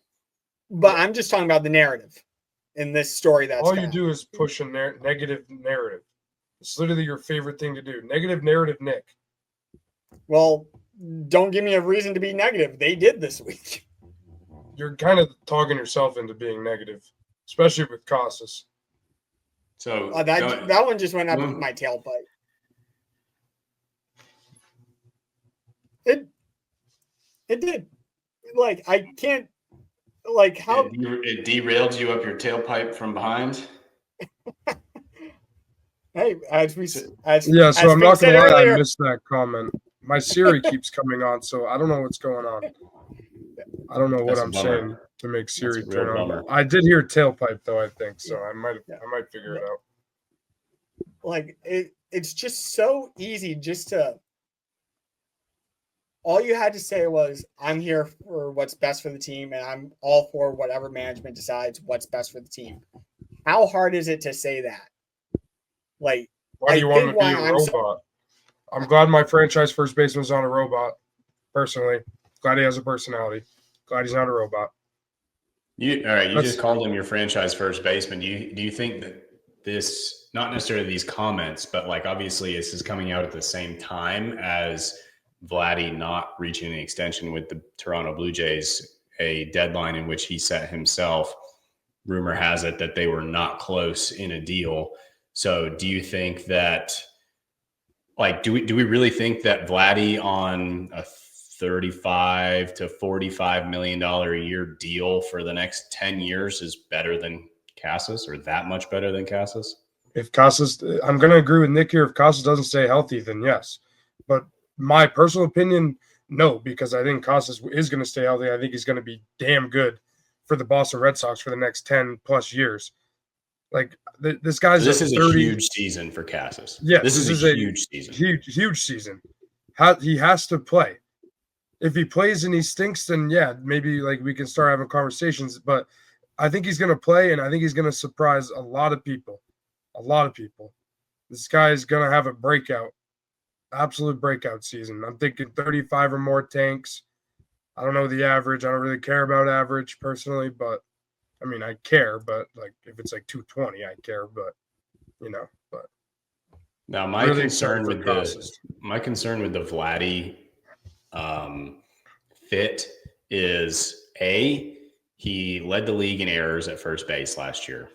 But I'm just talking about the narrative in this story. That's all you do is push a negative narrative. It's literally your favorite thing to do. Negative narrative, Nick. Well, don't give me a reason to be negative. They did this week. You're kind of talking yourself into being negative, especially with Casas. So that one just went up my tailpipe. It did. Like, I can't. Like, how it derailed you up your tailpipe from behind. Hey, so I'm not gonna lie, I missed that comment. My Siri keeps coming on, so I don't know what's going on. I don't know what I'm saying to make Siri turn on. I did hear tailpipe though, I think, so I might figure it out. Like, it's just so easy just to. All you had to say was, I'm here for what's best for the team, and I'm all for whatever management decides what's best for the team. How hard is it to say that? Like, why do you want him to be a robot? I'm glad my franchise first baseman's not a robot, personally. Glad he has a personality. Glad he's not a robot. You just called him your franchise first baseman. Do you think that this, not necessarily these comments, but like obviously this is coming out at the same time as Vladdy not reaching an extension with the Toronto Blue Jays, a deadline in which he set himself. Rumor has it that they were not close in a deal. So do you think that, like, do we really think that Vladdy on a $35 to $45 million a year deal for the next 10 years is better than Casas, or that much better than Casas? If Casas, I'm going to agree with Nick here. If Casas doesn't stay healthy, then yes. But my personal opinion, no, because I think Casas is going to stay healthy. I think he's going to be damn good for the Boston Red Sox for the next 10 plus years. Like, this guy's this is a huge season for Casas. Yeah, this is a huge season. Huge season. He has to play. If he plays and he stinks, then yeah, maybe like we can start having conversations. But I think he's going to play, and I think he's going to surprise a lot of people. A lot of people. This guy is going to have a breakout. Absolute breakout season. I'm thinking 35 or more tanks. I don't know the average. I don't really care about average personally, but I mean, I care, but like if it's like 220, I care, but but now my really concern with the Vladdy fit is he led the league in errors at first base last year.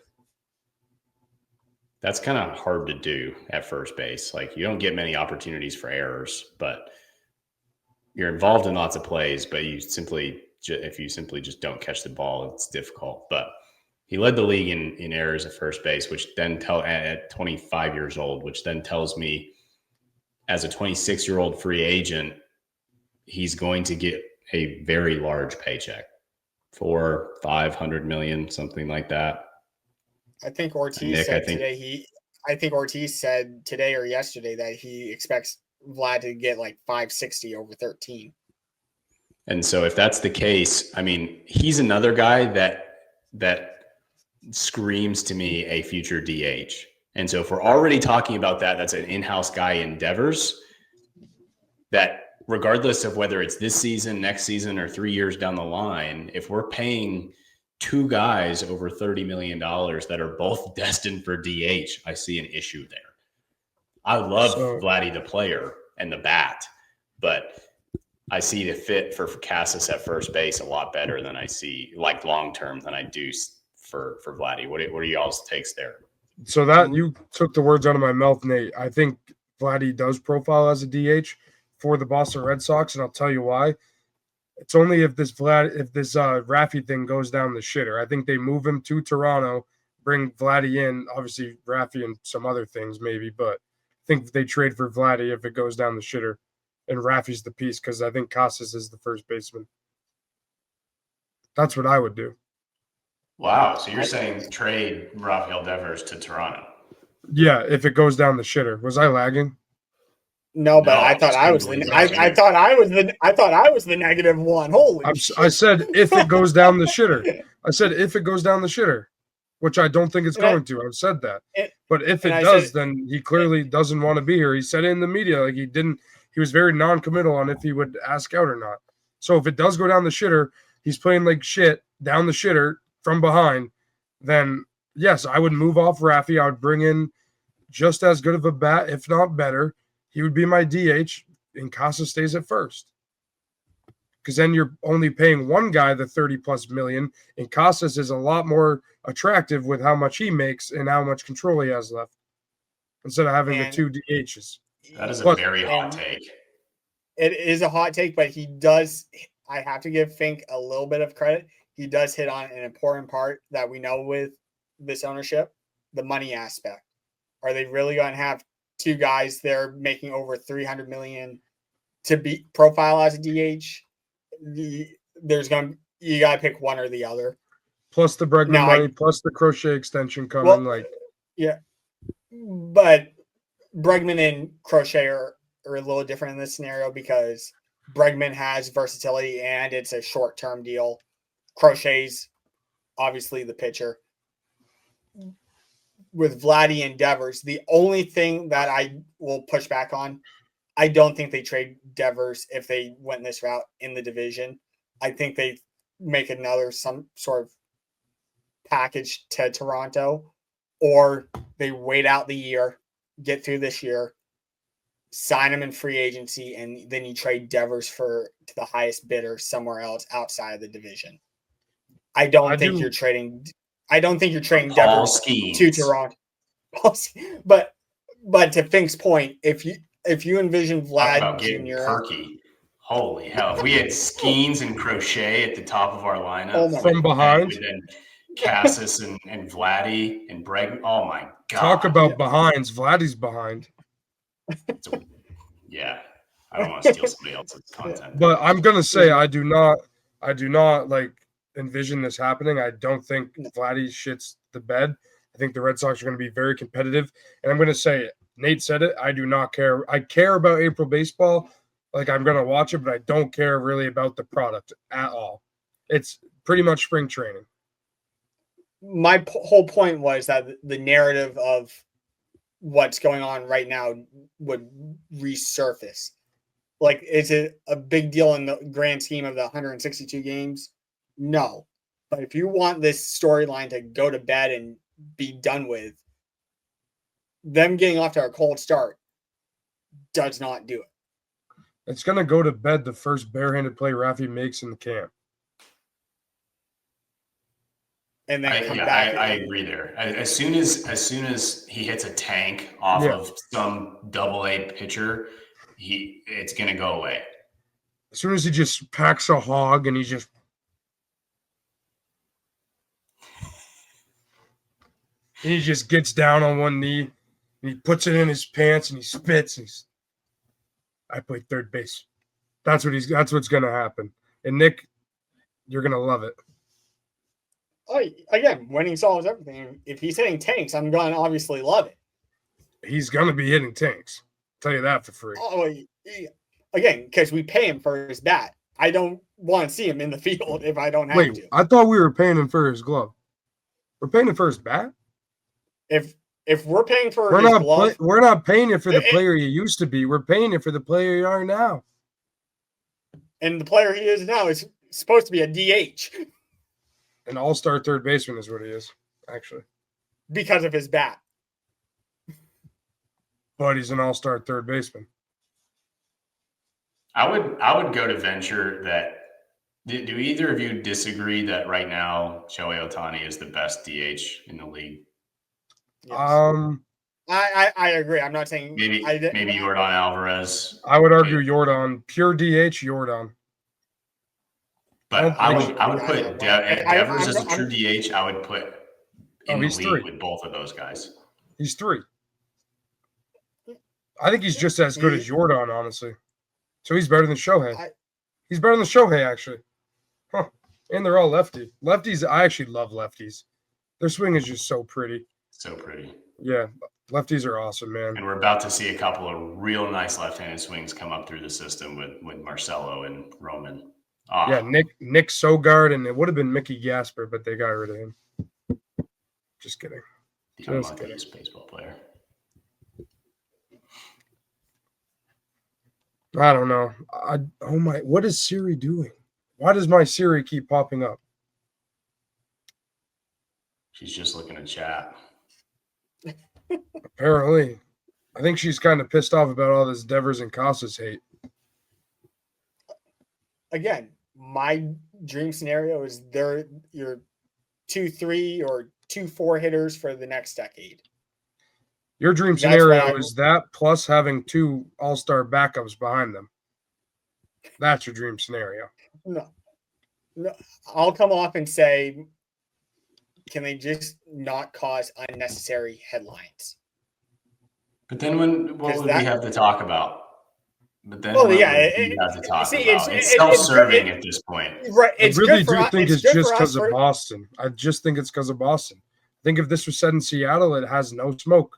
That's kind of hard to do at first base. Like, you don't get many opportunities for errors, but you're involved in lots of plays, but if you simply just don't catch the ball, it's difficult. But he led the league in errors at first base, which then at 25 years old, which then tells me as a 26-year-old free agent, he's going to get a very large paycheck $400-500 million, something like that. I think Ortiz Nick, said today Ortiz said today or yesterday that he expects Vlad to get like 560 over 13. And so if that's the case, I mean, he's another guy that screams to me a future DH. And so if we're already talking about that, that's an in-house guy in Devers, that regardless of whether it's this season, next season, or 3 years down the line, if we're paying two guys over $30 million that are both destined for DH, I see an issue there. I love Vladdy the player and the bat, but I see the fit for Casas at first base a lot better than I see, like long-term, than I do for Vladdy. What are y'all's takes there? So that you took the words out of my mouth, Nate. I think Vladdy does profile as a DH for the Boston Red Sox, and I'll tell you why. It's only if this Raffy thing goes down the shitter. I think they move him to Toronto, bring Vladdy in, obviously Raffy and some other things maybe, but I think they trade for Vladdy if it goes down the shitter, and Raffy's the piece because I think Casas is the first baseman. That's what I would do. Wow, so you're saying trade Rafael Devers to Toronto? Yeah, if it goes down the shitter. Was I lagging? No, but I thought I was the negative one. Holy shit. I said if it goes down the shitter. I said if it goes down the shitter, which I don't think it's going to. I've said that. But if it does, then he clearly doesn't want to be here. He said it in the media. Like he was very non-committal on if he would ask out or not. So if it does go down the shitter, he's playing like shit down the shitter from behind, then yes, I would move off Raffy. I would bring in just as good of a bat, if not better. He would be my DH, and Casas stays at first. Because then you're only paying one guy the 30+ million, and Casas is a lot more attractive with how much he makes and how much control he has left, instead of having the two DHs. That is a very hot take. It is a hot take, but he does. I have to give Fink a little bit of credit. He does hit on an important part that we know with this ownership, the money aspect. Are they really going to have two guys there making over $300 million to be profile as a DH? You got to pick one or the other. Plus the Bregman money, plus the Crochet extension coming. Yeah, but Bregman and Crochet are a little different in this scenario because Bregman has versatility and it's a short-term deal. Crochet's obviously the pitcher. With Vladdy and Devers, the only thing that I will push back on, I don't think they trade Devers if they went this route in the division. I think they make some sort of package to Toronto, or they wait out the year, get through this year, sign him in free agency, and then you trade Devers to the highest bidder somewhere else outside of the division. I don't think you're trading Devers to Toronto. But to Fink's point, if you envision Vlad Jr. Perky, holy hell! If we had Skeens and Crochet at the top of our lineup from behind, and then Casas and Vladdy and Bregman. Oh my god! Talk about behinds. Vladdy's behind. Yeah, I don't want to steal somebody else's content. But I'm gonna say I do not like envision this happening. I don't think Vladdy shits the bed. I think the Red Sox are going to be very competitive. And I'm going to say it. Nate said it. I do not care. I care about April baseball. Like, I'm going to watch it, but I don't care really about the product at all. It's pretty much spring training. My whole point was that the narrative of what's going on right now would resurface. Like, is it a big deal in the grand scheme of the 162 games? No. But if you want this storyline to go to bed and be done with, them getting off to a cold start does not do it. It's going to go to bed the first barehanded play Raffy makes in the camp. And then I agree there. As soon as he hits a tank off of some AA pitcher, it's going to go away. As soon as he just packs a hog and he just gets down on one knee and he puts it in his pants and he spits and I played third base. That's what's going to happen. And Nick, you're going to love it. Again, winning solves everything. If he's hitting tanks, I'm going to obviously love it. He's going to be hitting tanks. I'll tell you that for free. Again, because we pay him for his bat. I don't want to see him in the field if I don't have Wait, to. I thought we were paying him for his glove. We're paying him for his bat? If we're paying for his glove, we're not paying you for the player you used to be. We're paying you for the player you are now. And the player he is now is supposed to be a DH. An all-star third baseman is what he is, actually. Because of his bat. But he's an all-star third baseman. I would go to venture that. Do either of you disagree that right now Shohei Ohtani is the best DH in the league? Yes. I agree. I'm not saying maybe Yordan Alvarez. I would argue Yordan, pure DH Yordan. But I would put if Devers as a true DH. I would put in the league with both of those guys. He's 3. I think he's just as good as Yordan, honestly. So he's better than Shohei. He's better than Shohei, actually. Huh. And they're all lefty. Lefties, I actually love lefties. Their swing is just so pretty. So pretty. Yeah, lefties are awesome, man. And we're about to see a couple of real nice left-handed swings come up through the system with Marcelo and Roman. Oh. Yeah, Nick Sogard, and it would have been Mickey Gasper, but they got rid of him. Just kidding. The unluckiest baseball player. I don't know. What is Siri doing? Why does my Siri keep popping up? She's just looking at chat. Apparently. I think she's kind of pissed off about all this Devers and Casas hate. Again, my dream scenario is they're your 2-3 or 2-4 hitters for the next decade. Your dream scenario is that plus having 2 all-star backups behind them. That's your dream scenario. No, I'll come off and say, can they just not cause unnecessary headlines? But then what would we have to talk about? But then we have to talk about? It's self-serving at this point. Right. I really do think it's just because of Boston. I just think it's because of Boston. I think if this was said in Seattle, it has no smoke.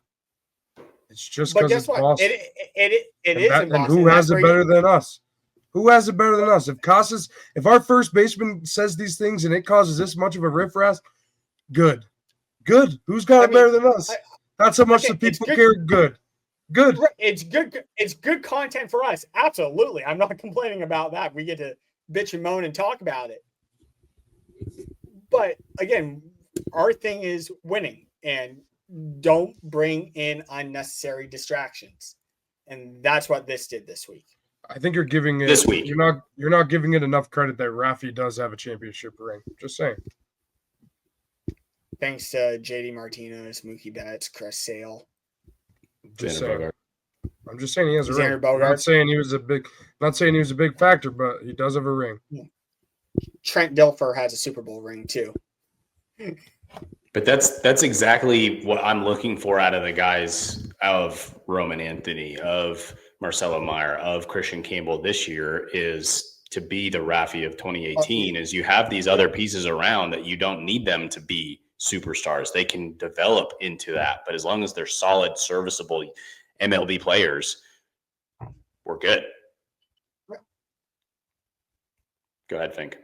It's just because it's Boston. It is in Boston. And who has it better than us? Who has it better than us? If our first baseman says these things and it causes this much of a riff-raff, good. Who's got it better than us? That's how much the people care. Good. It's good. It's good content for us. Absolutely. I'm not complaining about that. We get to bitch and moan and talk about it. But again, our thing is winning and don't bring in unnecessary distractions. And that's what this did this week. I think you're giving it this week. You're not giving it enough credit that Rafi does have a championship ring. Just saying. Thanks to JD Martinez, Mookie Betts, Chris Sale. Just saying. I'm just saying he has a ring. I'm not saying he was a big factor, but he does have a ring. Trent Dilfer has a Super Bowl ring too. But that's exactly what I'm looking for out of the guys of Roman Anthony, of Marcelo Meyer, of Christian Campbell this year is to be the Rafi of 2018 is you have these other pieces around that you don't need them to be superstars. They can develop into that. But as long as they're solid, serviceable MLB players, we're good. Go ahead, Fink.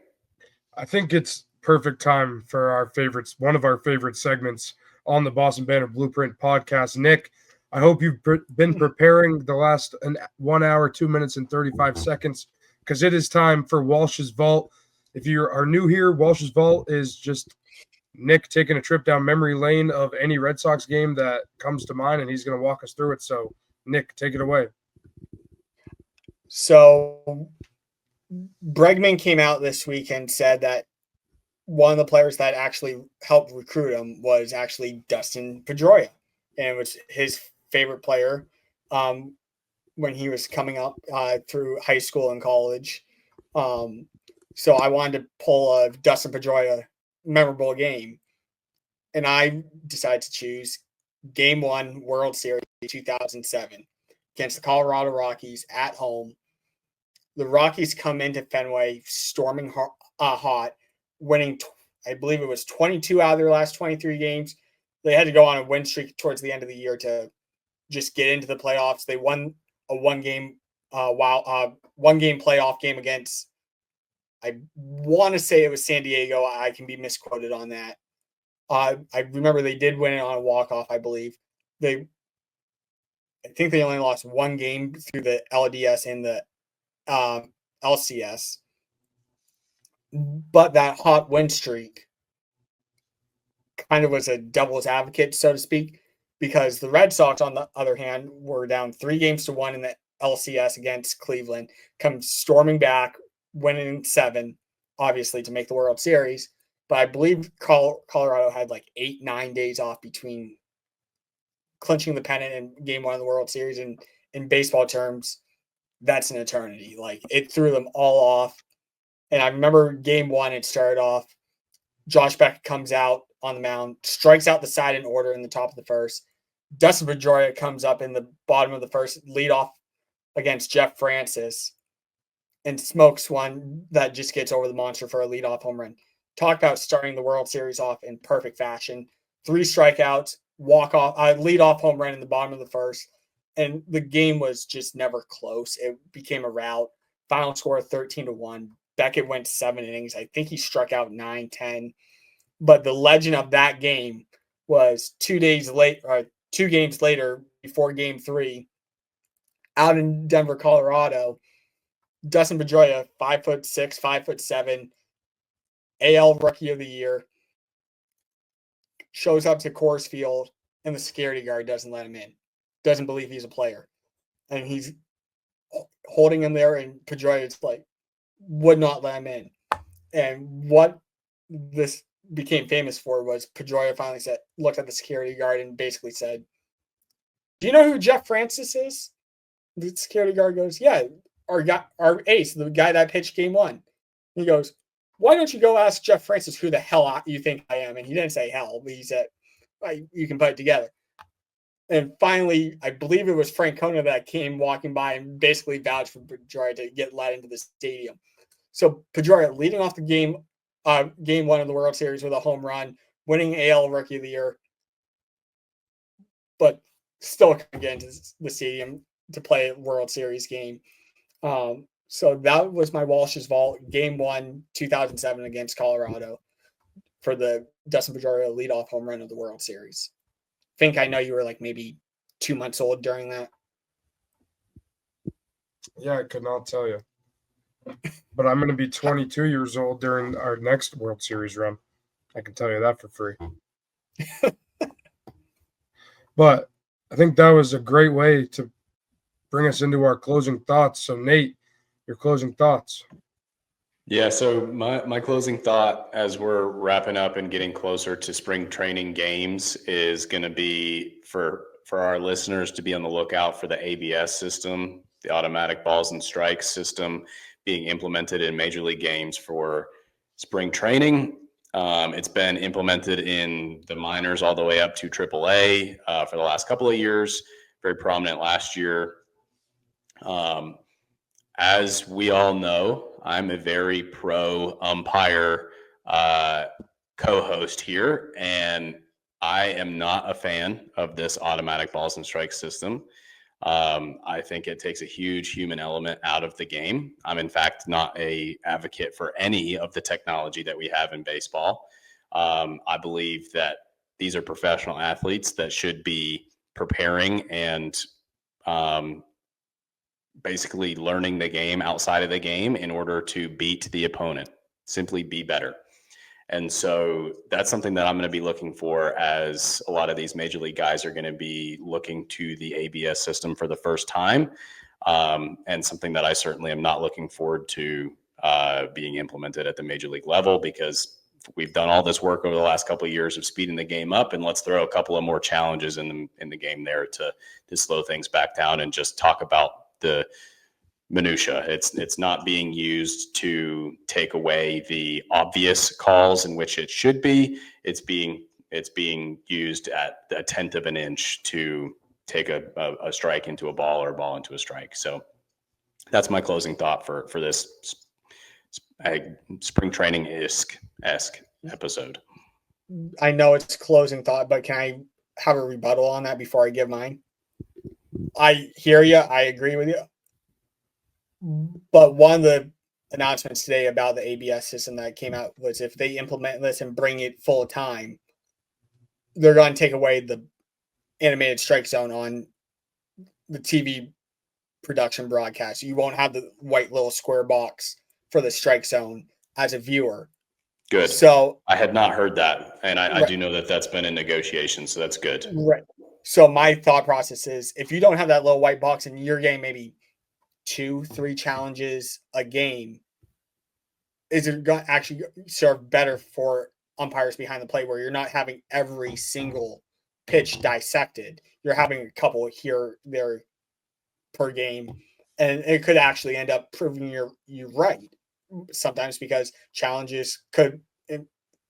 I think it's perfect time for one of our favorite segments on the Boston Banner Blueprint podcast. Nick, I hope you've been preparing the last 1 hour, 2 minutes, and 35 seconds because it is time for Walsh's Vault. If you are new here, Walsh's Vault is just Nick taking a trip down memory lane of any Red Sox game that comes to mind, and he's going to walk us through it. So, Nick, take it away. So, Bregman came out this week and said that one of the players that actually helped recruit him was actually Dustin Pedroia, and it was his favorite player when he was coming up through high school and college. So I wanted to pull a Dustin Pedroia memorable game, and I decided to choose Game 1 World Series 2007 against the Colorado Rockies at home. The Rockies come into Fenway storming hot, winning I believe it was 22 out of their last 23 games. They had to go on a win streak towards the end of the year to just get into the playoffs. They won a one-game playoff game against, I want to say it was San Diego. I can be misquoted on that. I remember they did win it on a walk-off, I believe. I think they only lost one game through the LDS and the LCS. But that hot win streak kind of was a devil's advocate, so to speak, because the Red Sox, on the other hand, were down 3-1 in the LCS against Cleveland, come storming back, winning 7, obviously, to make the World Series. But I believe Colorado had like 8-9 days off between clinching the pennant and Game 1 of the World Series. And in baseball terms, that's an eternity. Like, it threw them all off. And I remember Game 1, it started off, Josh Beck comes out on the mound, strikes out the side in order in the top of the first. Dustin Pedroia comes up in the bottom of the first, lead off against Jeff Francis, and smokes one that just gets over the monster for a leadoff home run. Talk about starting the World Series off in perfect fashion. 3 strikeouts, lead-off home run in the bottom of the first, and the game was just never close. It became a rout. Final score 13-1. Beckett went 7 innings. I think he struck out 9, 10. But the legend of that game was 2 games later, before Game 3, out in Denver, Colorado, Dustin Pedroia, 5'6", 5'7", AL Rookie of the Year, shows up to Coors Field, and the security guard doesn't let him in. Doesn't believe he's a player. And he's holding him there, and Pedroia would not let him in. And what this became famous for was Pedroia finally looked at the security guard and basically said, "Do you know who Jeff Francis is?" The security guard goes, "Yeah, our ace, the guy that pitched Game 1. He goes, "Why don't you go ask Jeff Francis who the hell you think I am?" And he didn't say hell, but he said, "You can put it together." And finally, I believe it was Francona that came walking by and basically vouched for Pedroia to get let into the stadium. So Pedroia leading off the Game 1 of the World Series with a home run, winning AL Rookie of the Year, but still couldn't get into the stadium to play a World Series game. So that was my Walsh's Vault, Game 1, 2007 against Colorado for the Dustin Pedroia leadoff home run of the World Series. I know you were maybe 2 months old during that. Yeah, I could not tell you. But I'm going to be 22 years old during our next World Series run. I can tell you that for free. But I think that was a great way to bring us into our closing thoughts. So, Nate, your closing thoughts. Yeah, so my closing thought as we're wrapping up and getting closer to spring training games is going to be for our listeners to be on the lookout for the ABS system, the automatic balls and strikes system, being implemented in Major League games for spring training. It's been implemented in the minors all the way up to AAA for the last couple of years, very prominent last year. As we all know, I'm a very pro umpire co-host here, and I am not a fan of this automatic balls and strikes system. I think it takes a huge human element out of the game. I'm in fact not a advocate for any of the technology that we have in baseball. I believe that these are professional athletes that should be preparing and basically learning the game outside of the game in order to beat the opponent, simply be better. And so that's something that I'm going to be looking for as a lot of these major league guys are going to be looking to the ABS system for the first time. And something that I certainly am not looking forward to being implemented at the major league level, because we've done all this work over the last couple of years of speeding the game up, and let's throw a couple of more challenges in the game there to slow things back down and just talk about the minutia. It's not being used to take away the obvious calls in which it should be. It's being used at a tenth of an inch to take a strike into a ball or a ball into a strike. So that's my closing thought for this spring training esque episode. I know it's closing thought, but can I have a rebuttal on that before I give mine? I hear you. I agree with you. But one of the announcements today about the ABS system that came out was if they implement this and bring it full time, they're going to take away the animated strike zone on the TV production broadcast. You won't have the white little square box for the strike zone as a viewer. Good. So I had not heard that, and I right. do know that that's been in negotiation, so that's good. Right. So my thought process is if you don't have that little white box and you're getting maybe 2-3 challenges a game, is it going to actually serve better for umpires behind the plate where you're not having every single pitch dissected? You're having a couple here, there per game, and it could actually end up proving you right sometimes because challenges could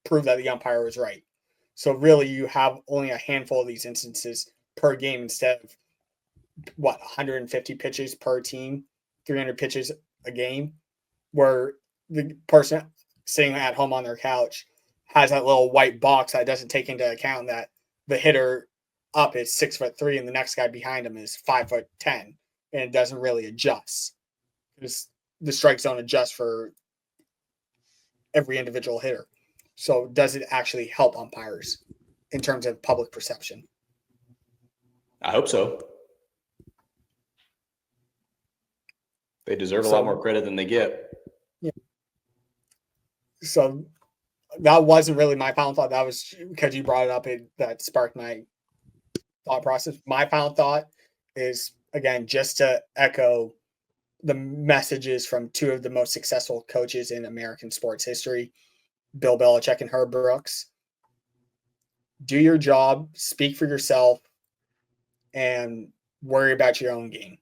prove that the umpire was right. So really you have only a handful of these instances per game instead of 150 pitches per team, 300 pitches a game, where the person sitting at home on their couch has that little white box that doesn't take into account that the hitter up is 6'3" and the next guy behind him is 5'10", and it doesn't really adjust because the strike zone adjusts for every individual hitter. So does it actually help umpires in terms of public perception? I hope so. They deserve a lot more credit than they get. Yeah. So that wasn't really my final thought. That was because you brought it up. That sparked my thought process. My final thought is, again, just to echo the messages from two of the most successful coaches in American sports history, Bill Belichick and Herb Brooks. Do your job, speak for yourself, and worry about your own game.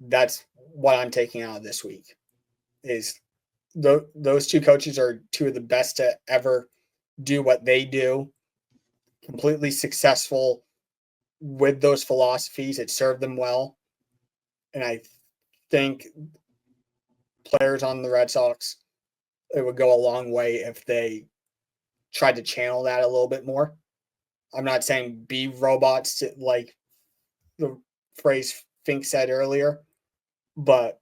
That's what I'm taking out of this week. Is those two coaches are two of the best to ever do what they do. Completely successful with those philosophies. It served them well. And I think players on the Red Sox, it would go a long way if they tried to channel that a little bit more. I'm not saying be robots like the phrase Fink said earlier, but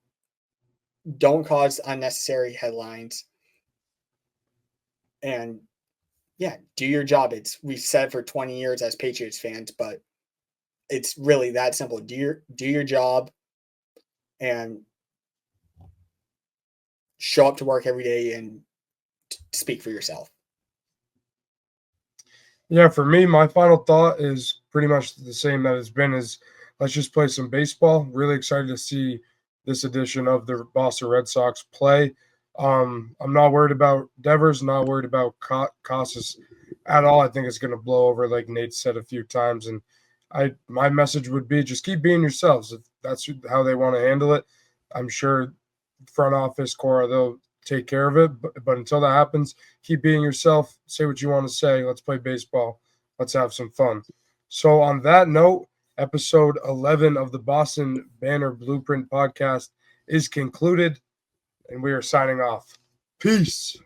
don't cause unnecessary headlines. And yeah, do your job. We've said for 20 years as Patriots fans, but it's really that simple. Do your job and show up to work every day and speak for yourself. Yeah, for me, my final thought is pretty much the same that it's been is let's just play some baseball. Really excited to see this edition of the Boston Red Sox play. I'm not worried about Devers, not worried about Casas at all. I think it's going to blow over, like Nate said a few times. And my message would be just keep being yourselves. If that's how they want to handle it, I'm sure front office, Cora, they'll take care of it. But until that happens, keep being yourself. Say what you want to say. Let's play baseball. Let's have some fun. So on that note, episode 11 of the Boston Banner Blueprint podcast is concluded, and we are signing off. Peace.